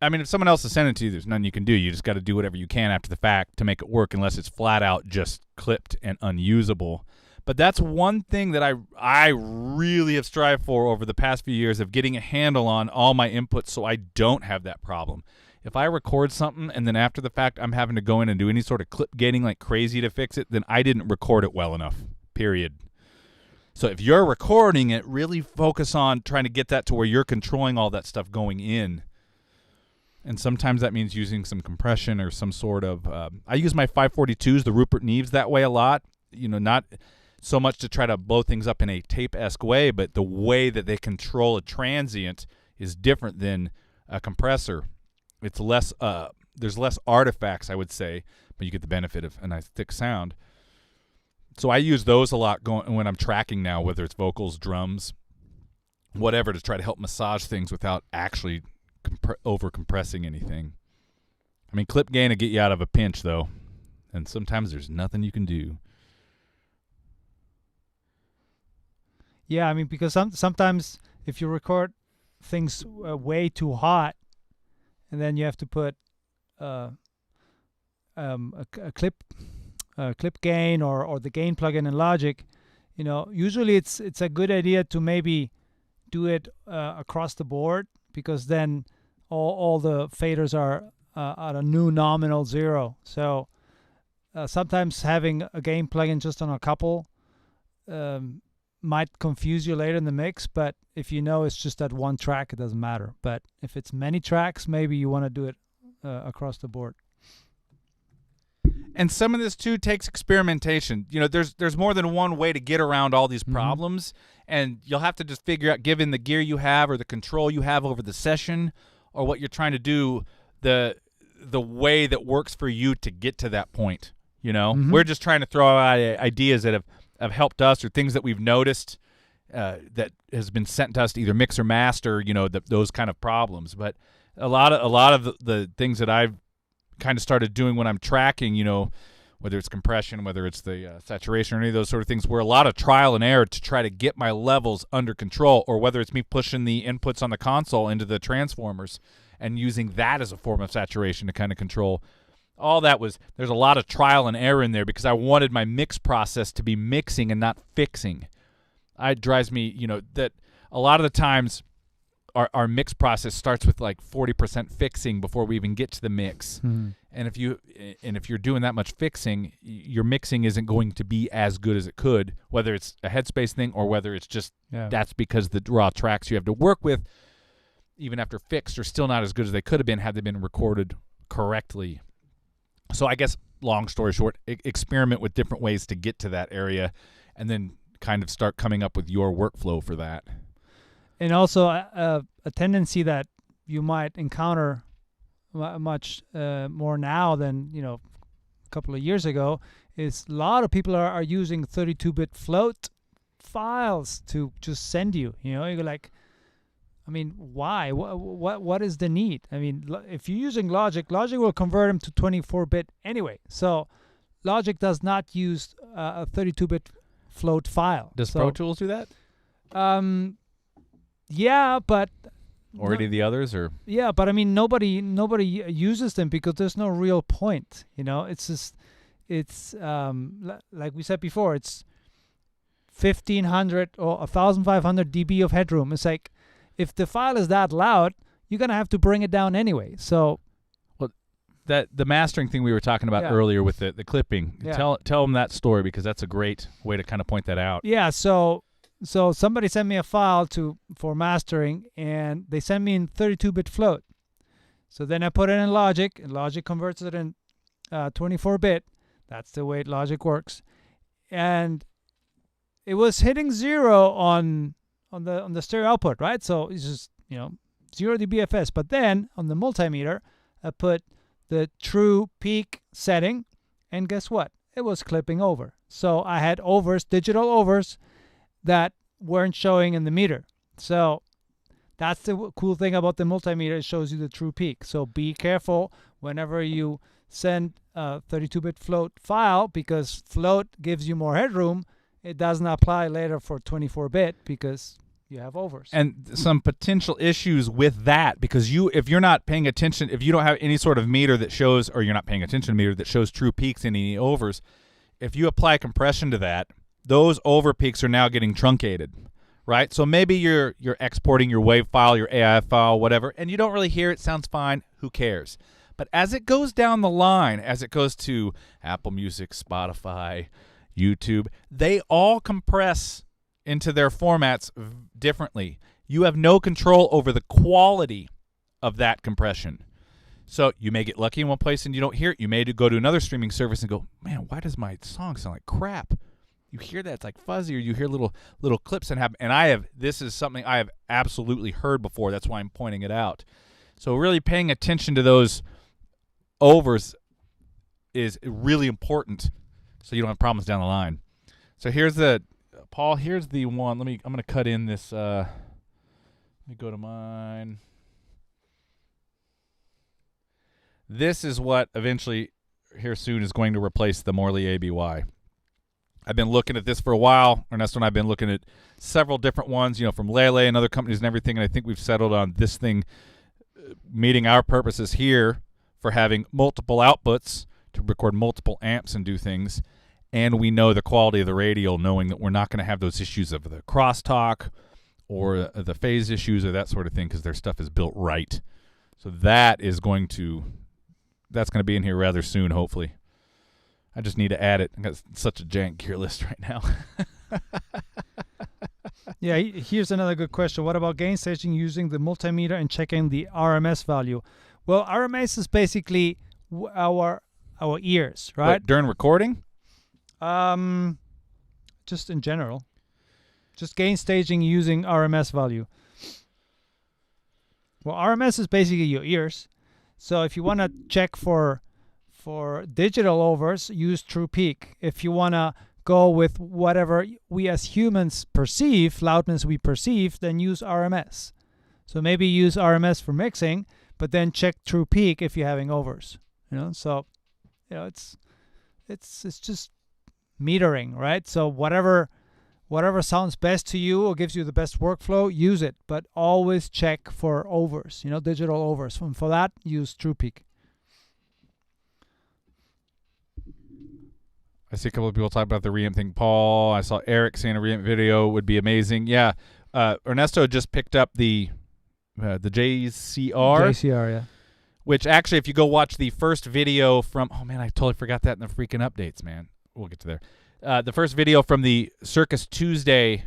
I mean, if someone else is sending it to you, there's nothing you can do. You just got to do whatever you can after the fact to make it work, unless it's flat out just clipped and unusable. But that's one thing that I really have strived for over the past few years, of getting a handle on all my inputs so I don't have that problem. If I record something and then after the fact I'm having to go in and do any sort of clip gating like crazy to fix it, then I didn't record it well enough, period. So if you're recording it, really focus on trying to get that to where you're controlling all that stuff going in. And sometimes that means using some compression or some sort of I use my 542s, the Rupert Neves, that way a lot. Not so much to try to blow things up in a tape-esque way, but the way that they control a transient is different than a compressor. It's less there's less artifacts, I would say, but you get the benefit of a nice thick sound. So I use those a lot when I'm tracking now, whether it's vocals, drums, whatever, to try to help massage things without actually over compressing anything. I mean, clip gain will get you out of a pinch, though, and sometimes there's nothing you can do. Yeah, I mean, because sometimes if you record things way too hot, and then you have to put a clip gain or the gain plugin in Logic, usually it's a good idea to maybe do it across the board, because then all the faders are at a new nominal 0. So sometimes having a gain plugin just on a couple might confuse you later in the mix, but if it's just that one track, it doesn't matter. But if it's many tracks, maybe you want to do it across the board. And some of this too takes experimentation. There's more than one way to get around all these problems, and you'll have to just figure out, given the gear you have or the control you have over the session or what you're trying to do, the way that works for you to get to that point. We're just trying to throw out ideas that have helped us, or things that we've noticed that has been sent to us to either mix or master, those kind of problems. But a lot of the things that I've kind of started doing when I'm tracking, whether it's compression, whether it's the saturation or any of those sort of things, were a lot of trial and error to try to get my levels under control, or whether it's me pushing the inputs on the console into the transformers and using that as a form of saturation to kind of control. All that there's a lot of trial and error in there because I wanted my mix process to be mixing and not fixing. It drives me, that a lot of the times our mix process starts with like 40% fixing before we even get to the mix. And if you're doing that much fixing, your mixing isn't going to be as good as it could, whether it's a headspace thing or whether it's just that's because the raw tracks you have to work with, even after fixed, are still not as good as they could have been had they been recorded correctly. So I guess, long story short, experiment with different ways to get to that area, and then kind of start coming up with your workflow for that. And also a tendency that you might encounter much more now than a couple of years ago is a lot of people are using 32-bit float files to just send you. You're like, I mean, why? What is the need? I mean, if you're using Logic will convert them to 24-bit anyway. So Logic does not use a 32-bit float file. Does Pro Tools do that? Yeah, but or any of the others, or but I mean, nobody uses them because there's no real point. It's just like we said before, it's 1,500 or 1,500 dB of headroom. It's like, if the file is that loud, you're gonna have to bring it down anyway. So, that the mastering thing we were talking about earlier with the clipping. Tell them that story, because that's a great way to kind of point that out. Yeah. So somebody sent me a file for mastering, and they sent me in 32-bit float. So then I put it in Logic, and Logic converts it in 24-bit. That's the way Logic works. And it was hitting 0 on the stereo output, right? So it's just 0 dBFS. But then on the multimeter, I put the true peak setting, and guess what? It was clipping over. So I had digital overs that weren't showing in the meter. So that's the cool thing about the multimeter. It shows you the true peak. So be careful whenever you send a 32-bit float file, because float gives you more headroom. It doesn't apply later for 24-bit because you have overs. And some potential issues with that, because if you're not paying attention, if you don't have any sort of meter that shows, or you're not paying attention to a meter that shows true peaks and any overs, if you apply compression to that, those over peaks are now getting truncated, right? So maybe you're exporting your WAV file, your AI file, whatever, and you don't really hear it. Sounds fine. Who cares? But as it goes down the line, as it goes to Apple Music, Spotify, YouTube, they all compress into their formats differently. You have no control over the quality of that compression. So you may get lucky in one place and you don't hear it. You may go to another streaming service and go, man, why does my song sound like crap? You hear that, it's like fuzzy, or you hear little clips that happen. And this is something I have absolutely heard before. That's why I'm pointing it out. So really paying attention to those overs is really important, so you don't have problems down the line. So here's the one. I'm going to cut in this. Let me go to mine. This is what eventually, here soon, is going to replace the Morley ABY. I've been looking at this for a while. Ernesto and I have been looking at several different ones, from Lele and other companies and everything, and I think we've settled on this thing meeting our purposes here for having multiple outputs to record multiple amps and do things, and we know the quality of the radial, knowing that we're not going to have those issues of the crosstalk or the phase issues or that sort of thing, because their stuff is built right. So that's going to be in here rather soon, hopefully. I just need to add it. I got such a jank gear list right now. Yeah, here's another good question. What about gain staging using the multimeter and checking the RMS value? Well, RMS is basically our our ears, right? Wait, during recording? Just in general. Just gain staging using RMS value. Well, RMS is basically your ears. So if you want to check for digital overs, use true peak. If you want to go with whatever we as humans perceive, loudness we perceive, then use RMS. So maybe use RMS for mixing, but then check true peak if you're having overs. So it's just metering, right? So whatever sounds best to you or gives you the best workflow, use it, but always check for overs, digital overs. And for that, use true peak. I see a couple of people talk about the reamp thing. Paul, I saw Eric saying a reamp video would be amazing. Yeah, Ernesto just picked up the JCR. JCR, yeah. Which actually, if you go watch the first video from, oh man, I totally forgot that in the freaking updates, man. We'll get to there. The first video from the Circus Tuesday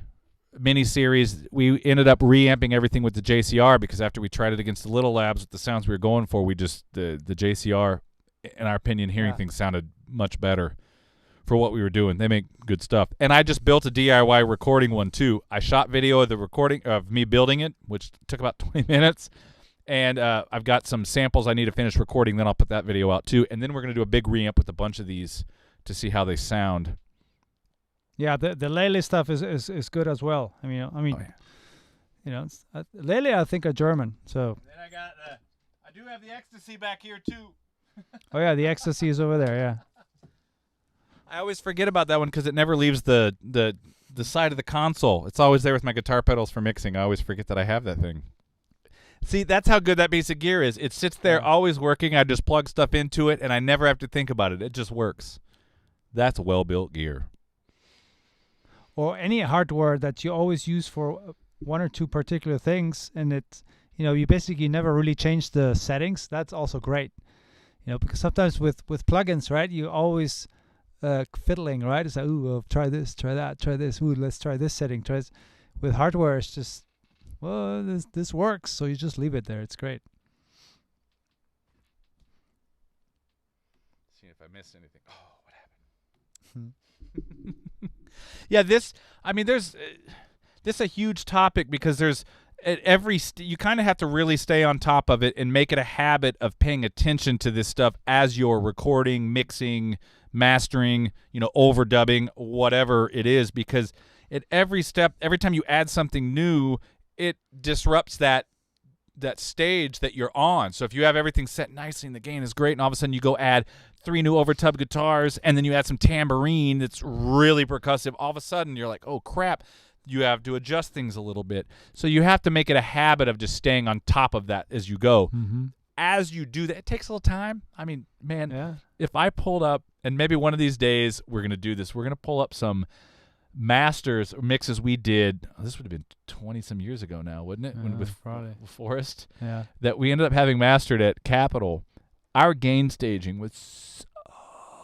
miniseries, we ended up reamping everything with the JCR because after we tried it against the Little Labs with the sounds we were going for, we just the JCR, in our opinion, hearing things sounded much better for what we were doing. They make good stuff. And I just built a DIY recording one too. I shot video of the recording of me building it, which took about 20 minutes. And I've got some samples I need to finish recording. Then I'll put that video out too. And then we're going to do a big reamp with a bunch of these to see how they sound. Yeah, the Lele stuff is good as well. I mean, Lele I think are German. So. Then I do have the ecstasy back here too. Oh yeah, the ecstasy is over there. Yeah. I always forget about that one because it never leaves the side of the console. It's always there with my guitar pedals for mixing. I always forget that I have that thing. See, that's how good that piece of gear is. It sits there always working. I just plug stuff into it, and I never have to think about it. It just works. That's well-built gear. Or any hardware that you always use for one or two particular things, and it, you basically never really change the settings. That's also great. Because sometimes with plugins, right, you always fiddling, right? It's like, ooh, try this, try that, try this. Ooh, let's try this setting. Try this. With hardware, it's just, well, this works, so you just leave it there. It's great. See if I missed anything. Oh, what happened? Yeah, this is a huge topic because there's at every you kind of have to really stay on top of it and make it a habit of paying attention to this stuff as you're recording, mixing, mastering, overdubbing, whatever it is, because at every step, every time you add something new, it disrupts that stage that you're on. So if you have everything set nicely and the gain is great, and all of a sudden you go add 3 new overtub guitars, and then you add some tambourine that's really percussive, all of a sudden you're like, oh crap, you have to adjust things a little bit. So you have to make it a habit of just staying on top of that as you go. Mm-hmm. As you do that, it takes a little time. I mean, man, if I pulled up, and maybe one of these days we're going to do this, we're going to pull up some masters or mixes we did. This would have been 20-some years ago now, wouldn't it? With Forrest. Yeah. That we ended up having mastered at Capitol. Our gain staging was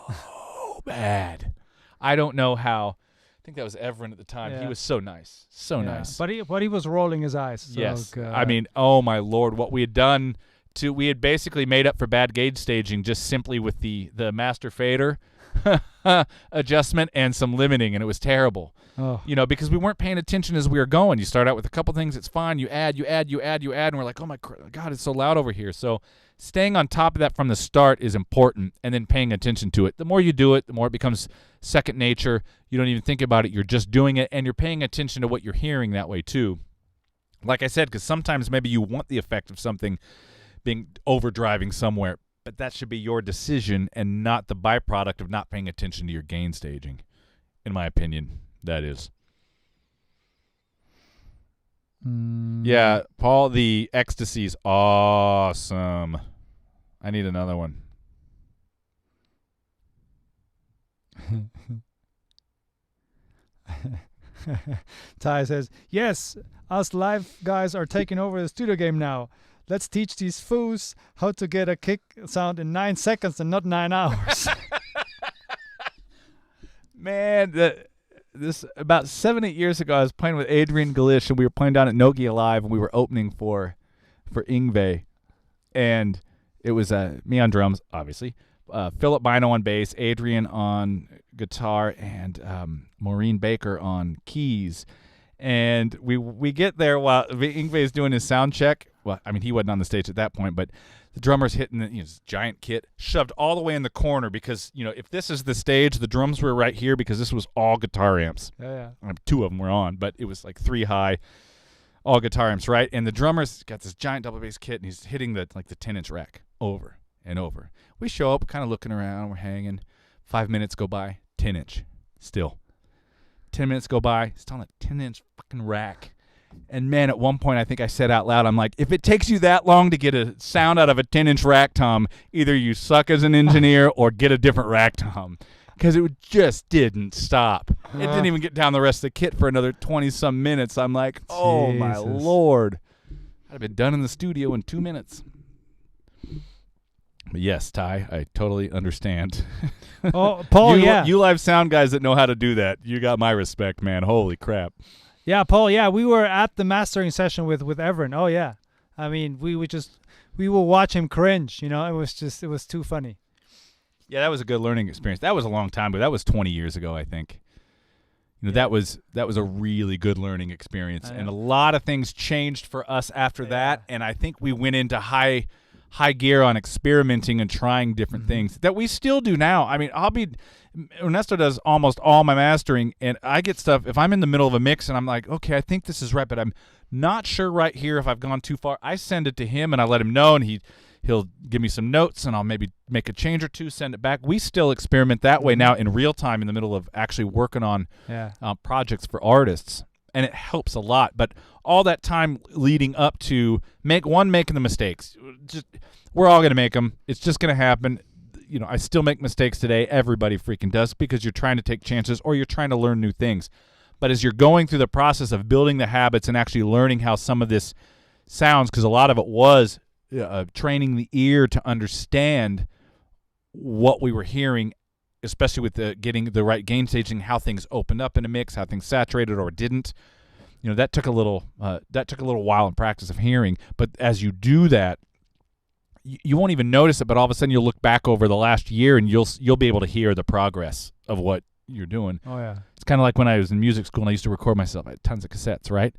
so bad. I don't know how. I think that was Everin at the time. Yeah. He was so nice. So nice. But he was rolling his eyes. So yes. God. I mean, oh my Lord, what we had done we had basically made up for bad gauge staging just simply with the master fader adjustment and some limiting, and it was terrible. Oh. Because we weren't paying attention as we were going. You start out with a couple things, it's fine. You add, and we're like, oh my God, it's so loud over here. So staying on top of that from the start is important, and then paying attention to it. The more you do it, the more it becomes second nature. You don't even think about it. You're just doing it, and you're paying attention to what you're hearing that way too. Like I said, because sometimes maybe you want the effect of something being overdriving somewhere, but that should be your decision and not the byproduct of not paying attention to your gain staging. In my opinion, that is. Yeah, Paul, the ecstasy's awesome. I need another one. Ty says, yes, us live guys are taking over the studio game now. Let's teach these fools how to get a kick sound in 9 seconds and not 9 hours. Man, this about 7-8 years ago, I was playing with Adrian Galish, and we were playing down at Nogia Live, and we were opening for Ingve, and it was me on drums, obviously, Philip Bino on bass, Adrian on guitar, and Maureen Baker on keys. And we get there while Ingve is doing his sound check. Well, I mean, he wasn't on the stage at that point, but the drummer's hitting this giant kit, shoved all the way in the corner because, if this is the stage, the drums were right here because this was all guitar amps. Yeah. Two of them were on, but it was like 3 high, all guitar amps, right? And the drummer's got this giant double bass kit, and he's hitting the 10-inch rack over and over. We show up, kind of looking around, we're hanging. 5 minutes go by, 10-inch, still. 10 minutes go by, still on a 10-inch fucking rack. And, man, at one point I think I said out loud, I'm like, if it takes you that long to get a sound out of a 10-inch rack tom, either you suck as an engineer or get a different rack tom. Because it just didn't stop. It didn't even get down the rest of the kit for another 20-some minutes. I'm like, oh, my Lord. I'd have been done in the studio in 2 minutes. But yes, Ty, I totally understand. Oh, Paul, You live sound guys that know how to do that. You got my respect, man. Holy crap. Yeah, Paul, we were at the mastering session with Everin. Oh, yeah. I mean, we will watch him cringe, It was too funny. Yeah, that was a good learning experience. That was a long time ago. That was 20 years ago, I think. That was a really good learning experience. And a lot of things changed for us after that. And I think we went into high gear on experimenting and trying different things that we still do now. I mean, Ernesto does almost all my mastering, and I get stuff, if I'm in the middle of a mix and I'm like, okay, I think this is right, but I'm not sure right here if I've gone too far. I send it to him and I let him know, and he'll give me some notes, and I'll maybe make a change or two, send it back. We still experiment that way now in real time in the middle of actually working on projects for artists, and it helps a lot. But all that time leading up to making the mistakes, we're all going to make them. It's just going to happen. I still make mistakes today. Everybody freaking does because you're trying to take chances or you're trying to learn new things. But as you're going through the process of building the habits and actually learning how some of this sounds, because a lot of it was training the ear to understand what we were hearing, especially with getting the right gain staging, how things opened up in a mix, how things saturated or didn't. That took a little while in practice of hearing. But as you do that, you won't even notice it, but all of a sudden you'll look back over the last year and you'll be able to hear the progress of what you're doing. Oh yeah. It's kind of like when I was in music school and I used to record myself. I had tons of cassettes, right?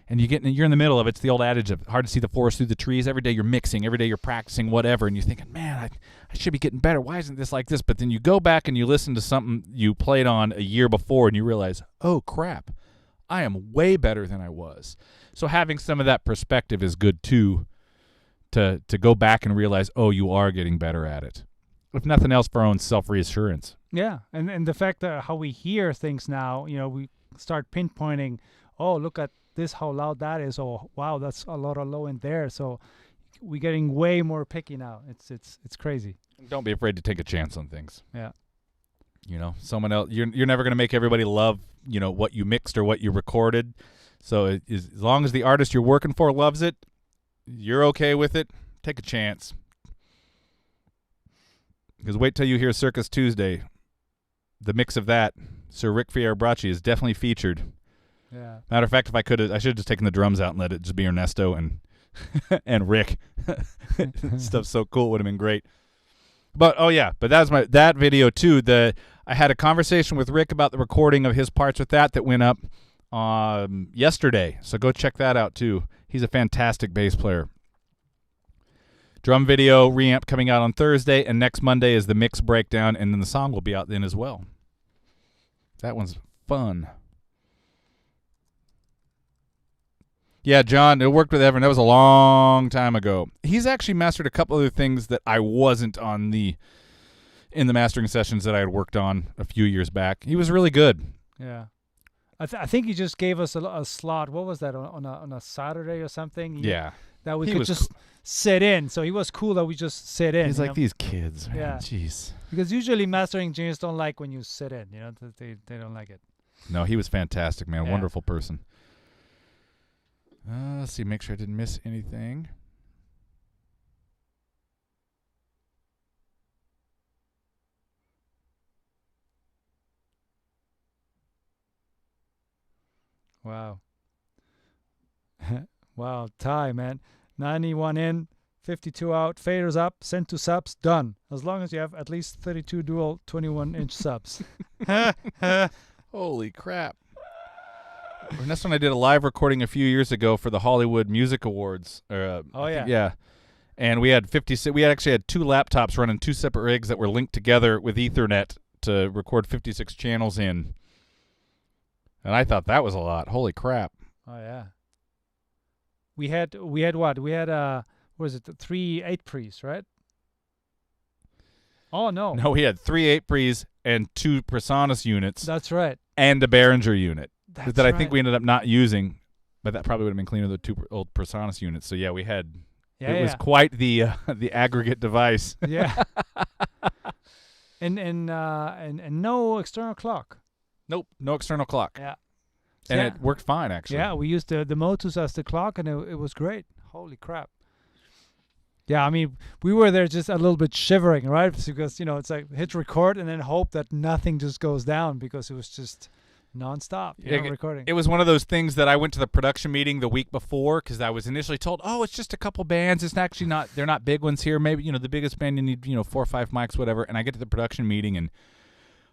And you're in the middle of it. It's the old adage of hard to see the forest through the trees. Every day you're mixing, every day you're practicing, whatever, and you're thinking, man, I should be getting better. Why isn't this like this? But then you go back and you listen to something you played on a year before and you realize, oh crap, I am way better than I was. So having some of that perspective is good too. To go back and realize, oh, you are getting better at it. If nothing else, for our own self-reassurance. Yeah, and the fact that how we hear things now, we start pinpointing, oh, look at this, how loud that is. Oh, wow, that's a lot of low in there. So we're getting way more picky now. It's crazy. Don't be afraid to take a chance on things. Yeah. Someone else, you're never going to make everybody love, what you mixed or what you recorded. So as long as the artist you're working for loves it, you're okay with it, take a chance. Because wait till you hear Circus Tuesday. The mix of that, Sir Rick Fiorabracci, is definitely featured. Yeah. Matter of fact, I should have just taken the drums out and let it just be Ernesto and and Rick. Stuff's so cool, it would have been great. But that video too. I had a conversation with Rick about the recording of his parts with that went up yesterday. So go check that out too. He's a fantastic bass player. Drum video reamp coming out on Thursday, and next Monday is the mix breakdown, and then the song will be out then as well. That one's fun. Yeah, John, it worked with Evan. That was a long time ago. He's actually mastered a couple other things that I wasn't in the mastering sessions that I had worked on a few years back. He was really good. Yeah. I think he just gave us a slot. What was that, on a Saturday or something? That we could just sit in. So he was cool that we just sit in. He's like, these kids, man. Yeah. Jeez. Because usually mastering engineers don't like when you sit in. They don't like it. No, he was fantastic, man. Yeah. Wonderful person. Let's see. Make sure I didn't miss anything. Wow. Wow, Ty, man. 91 in, 52 out, faders up, send to subs, done. As long as you have at least 32 dual 21-inch subs. Holy crap. And that's when I did a live recording a few years ago for the Hollywood Music Awards. Yeah. And we actually had 2 laptops running 2 separate rigs that were linked together with Ethernet to record 56 channels in. And I thought that was a lot. Holy crap. Oh yeah. We had what? We had what was it? 3 8-pre's, right? Oh no. No, we had 3 8-pre's and 2 Presonus units. That's right. And a Behringer unit That's that I right. think we ended up not using, but that probably would have been cleaner than the 2 old Presonus units. So yeah, we had it was quite the aggregate device. Yeah. and no external clock. Nope, no external clock. Yeah. And it worked fine, actually. Yeah, we used the Motus as the clock, and it was great. Holy crap. Yeah, I mean, we were there just a little bit shivering, right? Because, it's like hit record and then hope that nothing just goes down, because it was just nonstop recording. It was one of those things that I went to the production meeting the week before, because I was initially told, it's just a couple bands. It's actually not, they're not big ones here. Maybe, the biggest band you need, 4 or 5 mics, whatever. And I get to the production meeting and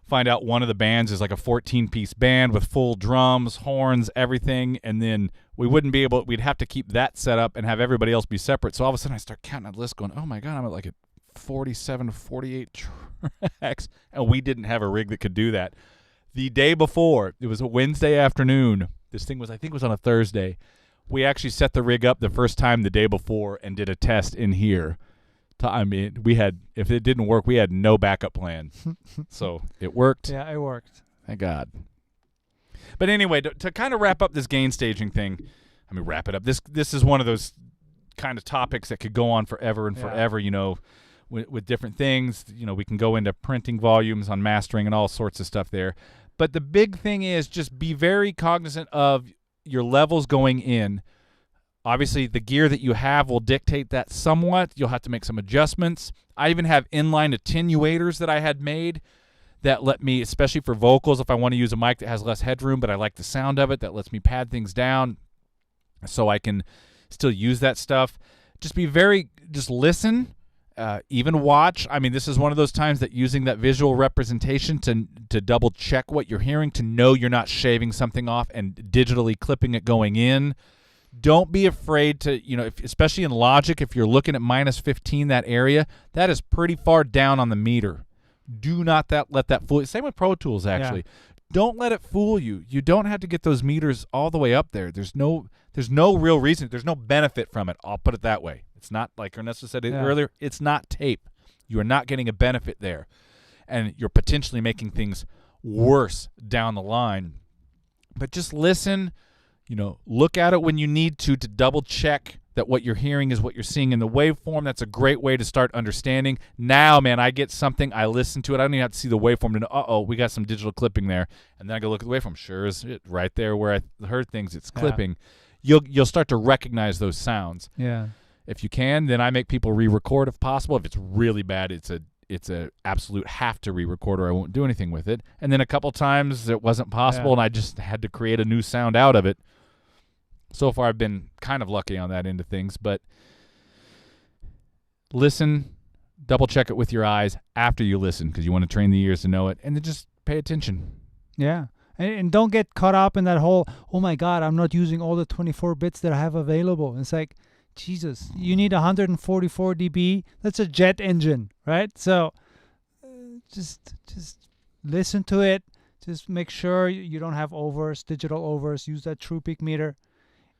find out one of the bands is like a 14-piece band with full drums, horns, everything, and then we'd have to keep that set up and have everybody else be separate. So all of a sudden I start counting the list going, oh my God, I'm at like a 47, 48 tracks, and we didn't have a rig that could do that. The day before, it was a Wednesday afternoon, this thing was, I think it was on a Thursday, we actually set the rig up the first time the day before and did a test in here. I mean, if it didn't work, we had no backup plan. So it worked. Yeah, it worked. Thank God. But anyway, to kind of wrap up this gain staging thing, wrap it up. This is one of those kind of topics that could go on forever and forever, with different things. We can go into printing volumes on mastering and all sorts of stuff there. But the big thing is just be very cognizant of your levels going in. Obviously, the gear that you have will dictate that somewhat. You'll have to make some adjustments. I even have inline attenuators that I had made that let me, especially for vocals, if I want to use a mic that has less headroom, but I like the sound of it, that lets me pad things down so I can still use that stuff. Just listen, even watch. This is one of those times that using that visual representation to double check what you're hearing, to know you're not shaving something off and digitally clipping it going in. Don't be afraid to, especially in Logic, if you're looking at -15, that area, that is pretty far down on the meter. Do not let that fool you. Same with Pro Tools, actually. Yeah. Don't let it fool you. You don't have to get those meters all the way up there. There's no real reason. There's no benefit from it. I'll put it that way. It's not, like Ernesto said earlier, it's not tape. You are not getting a benefit there. And you're potentially making things worse down the line. But just listen. Look at it when you need to double check that what you're hearing is what you're seeing in the waveform. That's a great way to start understanding. Now, man, I get something, I listen to it. I don't even have to see the waveform to know, we got some digital clipping there. And then I go look at the waveform. Sure is it right there where I heard things, it's clipping. You'll start to recognize those sounds. Yeah. If you can, then I make people re-record if possible. If it's really bad, it's a absolute have to re-record or I won't do anything with it. And then a couple times it wasn't possible and I just had to create a new sound out of it. So far, I've been kind of lucky on that end of things, but listen, double check it with your eyes after you listen, because you want to train the ears to know it, and then just pay attention. Yeah, and don't get caught up in that whole, oh my God, I'm not using all the 24 bits that I have available. It's like, Jesus, you need 144 dB. That's a jet engine, right? So just listen to it. Just make sure you don't have overs, digital overs. Use that true peak meter.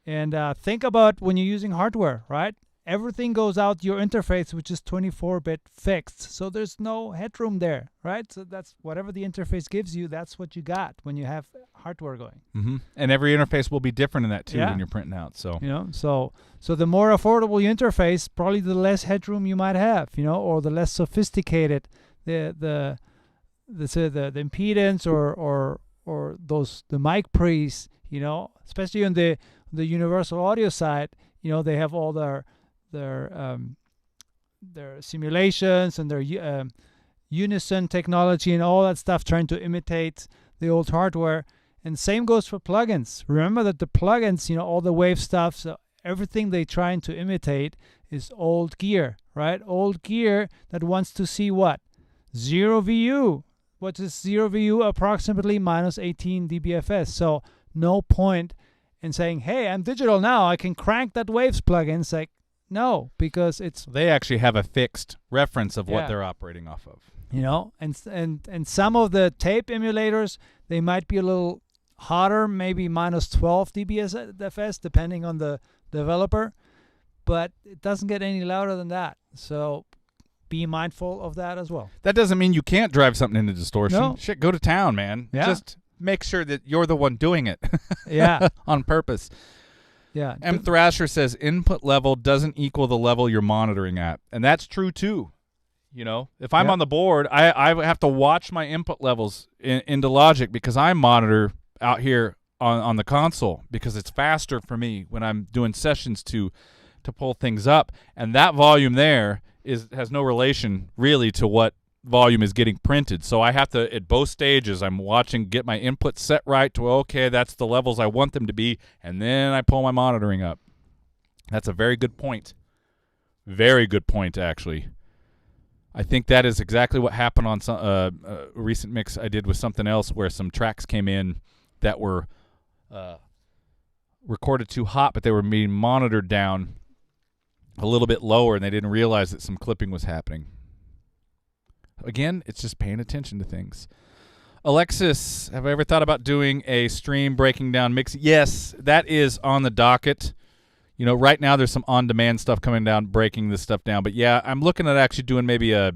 And think about when you're using hardware, right? Everything goes out your interface, which is 24-bit fixed. So there's no headroom there, right? So that's whatever the interface gives you, that's what you got when you have hardware going. Mm-hmm. And every interface will be different in that, too, when you're printing out. So so the more affordable your interface, probably the less headroom you might have, or the less sophisticated the impedance or the mic pre's, especially on the universal audio side, they have all their simulations and their unison technology and all that stuff, trying to imitate the old hardware. And same goes for plugins. Remember that the plugins, all the wave stuff, so everything they're trying to imitate is old gear, right? Old gear that wants to see what? 0 VU. What is 0 VU? Approximately minus 18 dBFS. So no point in saying, hey, I'm digital now, I can crank that Waves plugin. It's like, no, because it's... They actually have a fixed reference of what Yeah. they're operating off of. You know, and some of the tape emulators, they might be a little hotter, maybe minus 12 dBFS, depending on the developer, but it doesn't get any louder than that. So be mindful of that as well. That doesn't mean you can't drive something into distortion. No. Shit, go to town, man. Yeah. Just make sure that you're the one doing it. Yeah. On purpose. Yeah. M. Thrasher says input level doesn't equal the level you're monitoring at. And that's true, too. You know, if I'm Yep. on the board, I have to watch my input levels into Logic because I monitor out here on the console because it's faster for me when I'm doing sessions to pull things up. And that volume there has no relation really to what volume is getting printed. So I have to, at both stages, I'm watching, get my input set right to, okay, that's the levels I want them to be, and then I pull my monitoring up. That's a very good point. Very good point, actually. I think that is exactly what happened on some a recent mix I did with something else where some tracks came in that were recorded too hot, but they were being monitored down a little bit lower, and they didn't realize that some clipping was happening. Again, it's just paying attention to things. Alexis, have I ever thought about doing a stream breaking down mix? Yes, that is on the docket. You know, right now there's some on-demand stuff coming down, breaking this stuff down. But, yeah, I'm looking at actually doing maybe a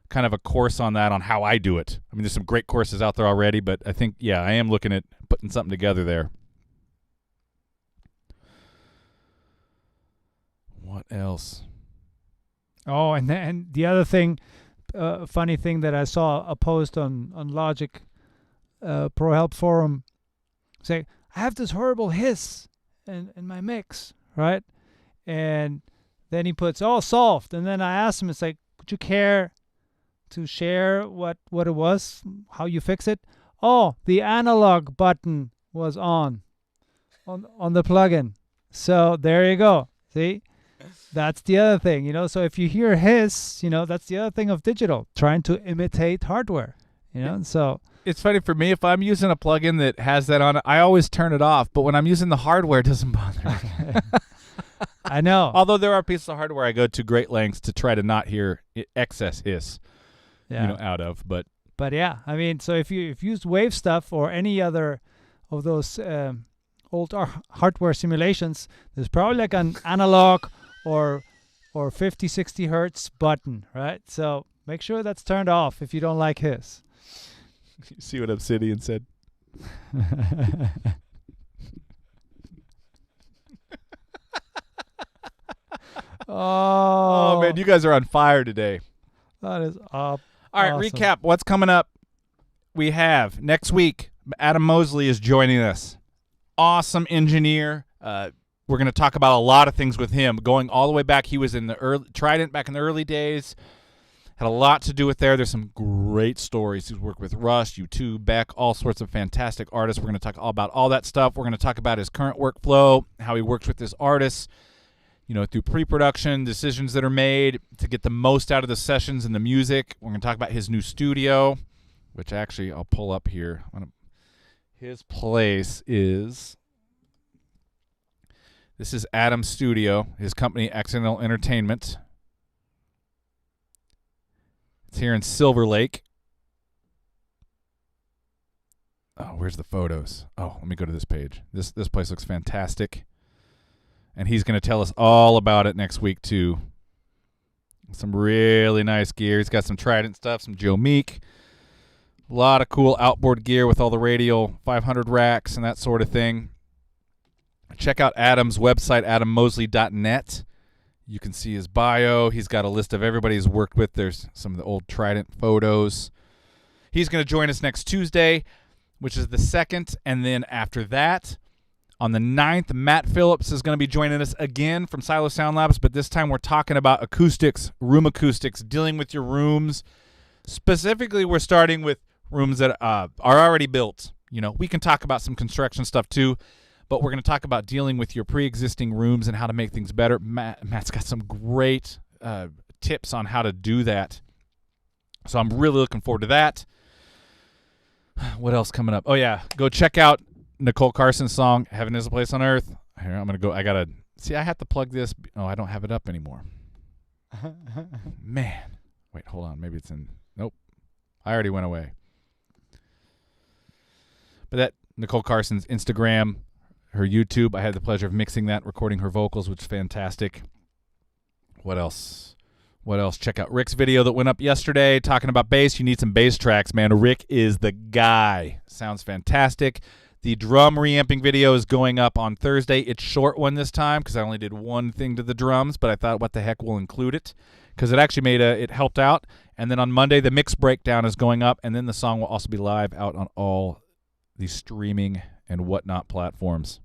kind of a course on that, on how I do it. I mean, there's some great courses out there already, but I think, yeah, I am looking at putting something together there. What else? Oh, and the other thing, funny thing that I saw a post on Logic Pro Help Forum saying, I have this horrible hiss in my mix, right? And then he puts, oh, solved. And then I asked him, it's like, would you care to share what it was, how you fix it? Oh, the analog button was on the plugin. So there you go. See? That's the other thing, you know. So if you hear hiss, you know, that's the other thing of digital, trying to imitate hardware, you know. So it's funny for me, if I'm using a plugin that has that on it, I always turn it off. But when I'm using the hardware, it doesn't bother me. I know. Although there are pieces of hardware I go to great lengths to try to not hear excess hiss, out of. But yeah, I mean, so if you use Wave stuff or any other of those old hardware simulations, there's probably like an analog or 50, 60 hertz button, right? So make sure that's turned off if you don't like hiss. you see what Obsidian said? Oh, man, you guys are on fire today. That is up. All right, awesome. Recap. What's coming up? We have next week, Adam Mosley is joining us. Awesome engineer. We're going to talk about a lot of things with him, going all the way back. He was in the Trident back in the early days. Had a lot to do with there. There's some great stories. He's worked with Rush, U2, Beck, all sorts of fantastic artists. We're going to talk all about all that stuff. We're going to talk about his current workflow, how he works with his artists, you know, through pre-production, decisions that are made to get the most out of the sessions and the music. We're going to talk about his new studio, which actually I'll pull up here. His place is... This is Adam's studio, his company, Accidental Entertainment. It's here in Silver Lake. Oh, where's the photos? Oh, let me go to this page. This place looks fantastic. And he's going to tell us all about it next week, too. Some really nice gear. He's got some Trident stuff, some Joe Meek. A lot of cool outboard gear with all the Radial 500 racks and that sort of thing. Check out Adam's website, adammosley.net. You can see his bio. He's got a list of everybody he's worked with. There's some of the old Trident photos. He's going to join us next Tuesday, which is the 2nd. And then after that, on the 9th, Matt Phillips is going to be joining us again from Silo Sound Labs. But this time we're talking about acoustics, room acoustics, dealing with your rooms. Specifically, we're starting with rooms that are already built. You know, we can talk about some construction stuff too. but we're going to talk about dealing with your pre-existing rooms and how to make things better. Matt's got some great tips on how to do that. So I'm really looking forward to that. What else coming up? Oh, yeah. Go check out Nicole Carson's song, Heaven is a Place on Earth. Here, I'm going to go. I got to see, I have to plug this. Oh, I don't have it up anymore. Man. Wait, hold on. Maybe it's in. Nope. I already went away. But that Nicole Carson's Instagram, her YouTube, I had the pleasure of mixing that, recording her vocals, which is fantastic. What else? Check out Rick's video that went up yesterday talking about bass. You need some bass tracks, man. Rick is the guy. Sounds fantastic. The drum reamping video is going up on Thursday. It's short one this time because I only did one thing to the drums, but I thought, what the heck, we'll include it because it actually it helped out. And then on Monday, the mix breakdown is going up, and then the song will also be live out on all the streaming and whatnot platforms.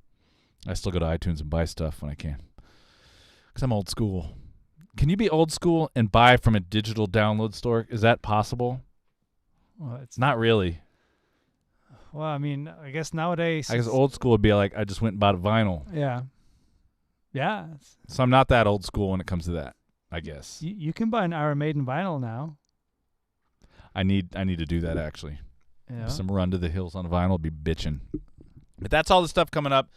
I still go to iTunes and buy stuff when I can because I'm old school. Can you be old school and buy from a digital download store? Is that possible? Well, it's not really. Well, I mean, I guess nowadays. I guess old school would be like I just went and bought a vinyl. Yeah. Yeah. So I'm not that old school when it comes to that, I guess. You can buy an Iron Maiden vinyl now. I need to do that actually. Yeah. Some Run to the Hills on vinyl would be bitching. But that's all the stuff coming up.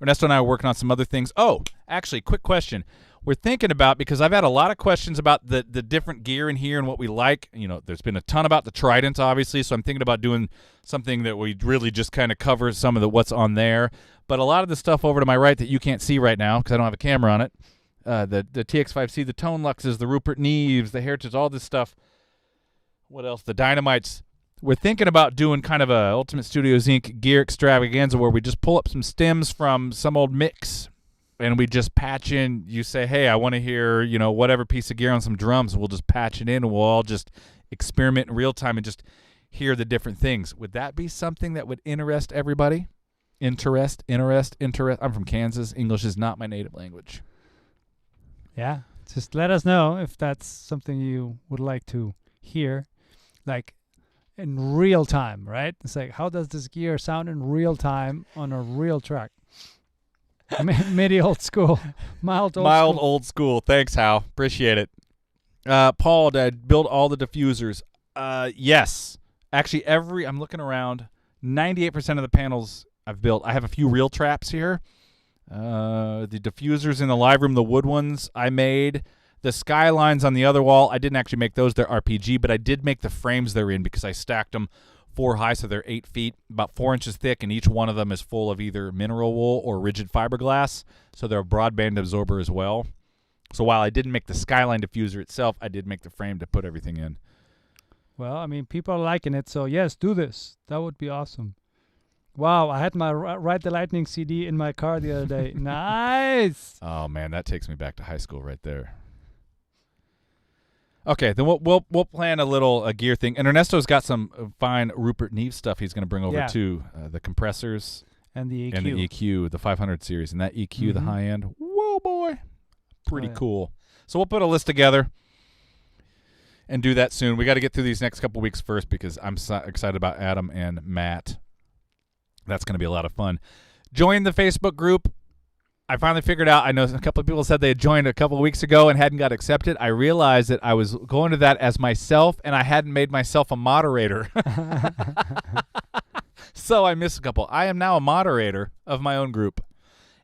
Ernesto and I are working on some other things. Oh, actually, quick question. We're thinking about, because I've had a lot of questions about the different gear in here and what we like. You know, there's been a ton about the Trident, obviously, so I'm thinking about doing something that we really just kind of cover some of the what's on there. But a lot of the stuff over to my right that you can't see right now because I don't have a camera on it, the TX5C, the Tone Luxes, the Rupert Neves, the Heritage, all this stuff. What else? The Dynamites. We're thinking about doing kind of a Ultimate Studios Inc. gear extravaganza where we just pull up some stems from some old mix and we just patch in. You say, hey, I want to hear, whatever piece of gear on some drums. We'll just patch it in and we'll all just experiment in real time and just hear the different things. Would that be something that would interest everybody? Interest. I'm from Kansas. English is not my native language. Yeah. Just let us know if that's something you would like to hear. Like, in real time, right? It's like, how does this gear sound in real time on a real track? Midi old school, mild old school. Thanks, Hal. Appreciate it. Paul, did I build all the diffusers? Yes. Actually, I'm looking around. 98% of the panels I've built. I have a few real traps here. The diffusers in the live room, the wood ones I made. The skylines on the other wall, I didn't actually make those. They're RPG, but I did make the frames they're in because I stacked them 4 high, so they're 8 feet, about 4 inches thick, and each one of them is full of either mineral wool or rigid fiberglass, so they're a broadband absorber as well. So while I didn't make the skyline diffuser itself, I did make the frame to put everything in. Well, I mean, people are liking it, so yes, do this. That would be awesome. Wow, I had my Ride the Lightning CD in my car the other day. Nice! Oh, man, that takes me back to high school right there. Okay, then we'll plan a gear thing. And Ernesto's got some fine Rupert Neve stuff he's going to bring over too. The compressors and the EQ. And the EQ, the 500 series. And that EQ, the high end, whoa, boy, pretty cool. So we'll put a list together and do that soon. We got to get through these next couple weeks first because I'm so excited about Adam and Matt. That's going to be a lot of fun. Join the Facebook group. I finally figured out, I know a couple of people said they had joined a couple of weeks ago and hadn't got accepted. I realized that I was going to that as myself, and I hadn't made myself a moderator. So I missed a couple. I am now a moderator of my own group,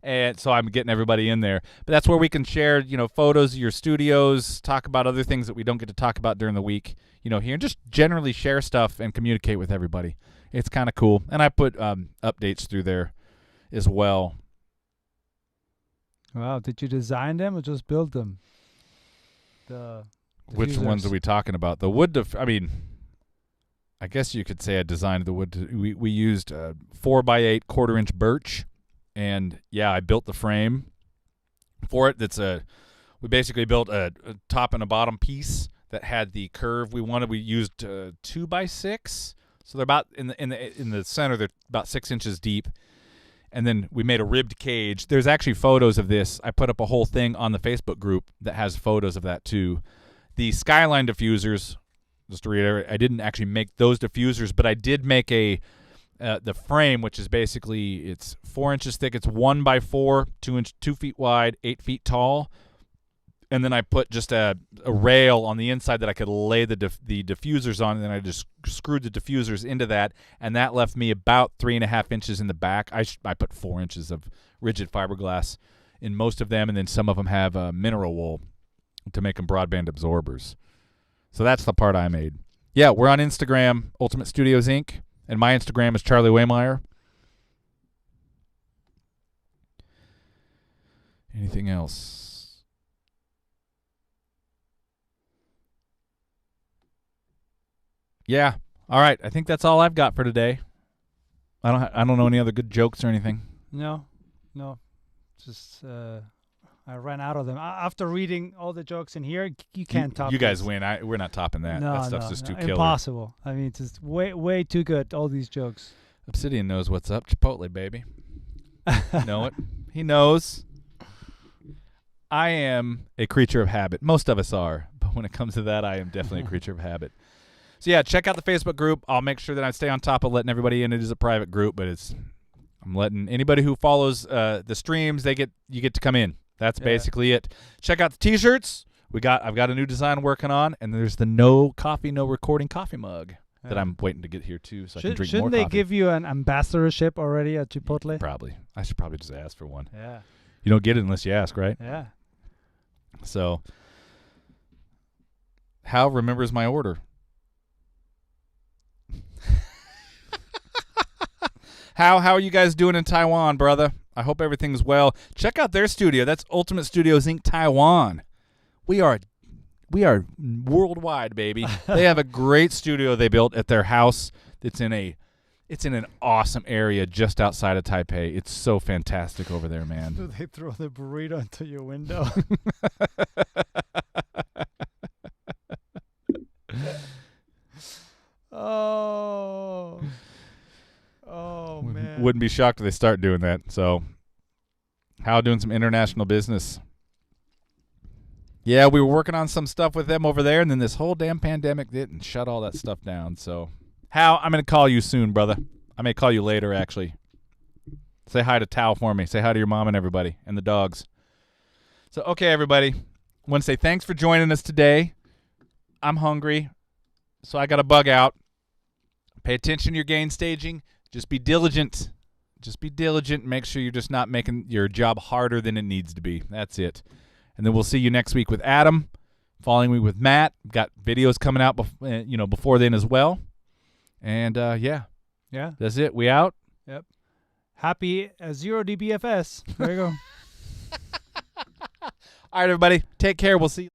and so I'm getting everybody in there. But that's where we can share, photos of your studios, talk about other things that we don't get to talk about during the week, here, and just generally share stuff and communicate with everybody. It's kind of cool. And I put updates through there as well. Wow, did you design them or just build them? Which ones are we talking about? The wood, I guess you could say I designed the wood. We used 4x8 1/4-inch birch, and I built the frame for it. We basically built a top and a bottom piece that had the curve we wanted. We used 2x6, so they're about in the center. They're about 6 inches deep. And then we made a ribbed cage. There's actually photos of this. I put up a whole thing on the Facebook group that has photos of that too. The skyline diffusers, just to reiterate, I didn't actually make those diffusers, but I did make a the frame, which is basically it's 4 inches thick. It's 1x4, 2 feet wide, 8 feet tall. And then I put just a rail on the inside that I could lay the diffusers on, and then I just screwed the diffusers into that, and that left me about 3.5 inches in the back. I put 4 inches of rigid fiberglass in most of them, and then some of them have mineral wool to make them broadband absorbers. So that's the part I made. Yeah, we're on Instagram, Ultimate Studios Inc., and my Instagram is Charlie Waymeyer. Anything else? Yeah. All right. I think that's all I've got for today. I don't know any other good jokes or anything. No. Just I ran out of them. After reading all the jokes in here, you can't top. You guys this. win. We're not topping that. No, that stuff's just too killer. Impossible. I mean, it's just way too good. All these jokes. Obsidian knows what's up. Chipotle, baby. Know it. He knows. I am a creature of habit. Most of us are, but when it comes to that, I am definitely a creature of habit. So yeah, check out the Facebook group. I'll make sure that I stay on top of letting everybody in. It is a private group, but I'm letting anybody who follows the streams, you get to come in. That's basically it. Check out the t-shirts. I've got a new design working on, and there's the no coffee, no recording coffee mug that I'm waiting to get here too, so I can drink more coffee. Shouldn't they give you an ambassadorship already at Chipotle? Probably. I should probably just ask for one. Yeah. You don't get it unless you ask, right? Yeah. So, Hal remembers my order. How are you guys doing in Taiwan, brother? I hope everything's well. Check out their studio. That's Ultimate Studios Inc. Taiwan. We are worldwide, baby. They have a great studio they built at their house. It's in an awesome area just outside of Taipei. It's so fantastic over there, man. Do they throw the burrito into your window? Oh man. Wouldn't be shocked if they start doing that. So, Hal doing some international business. Yeah, we were working on some stuff with them over there, and then this whole damn pandemic didn't shut all that stuff down. So, Hal, I'm going to call you soon, brother. I may call you later, actually. Say hi to Tao for me. Say hi to your mom and everybody and the dogs. So, okay, everybody. I want to say thanks for joining us today. I'm hungry, so I got to bug out. Pay attention to your gain staging. Just be diligent. Just be diligent. Make sure you're just not making your job harder than it needs to be. That's it. And then we'll see you next week with Adam. Following me with Matt. Got videos coming out before then as well. And, yeah. That's it. We out? Yep. Happy 0DBFS. There you go. All right, everybody. Take care. We'll see you.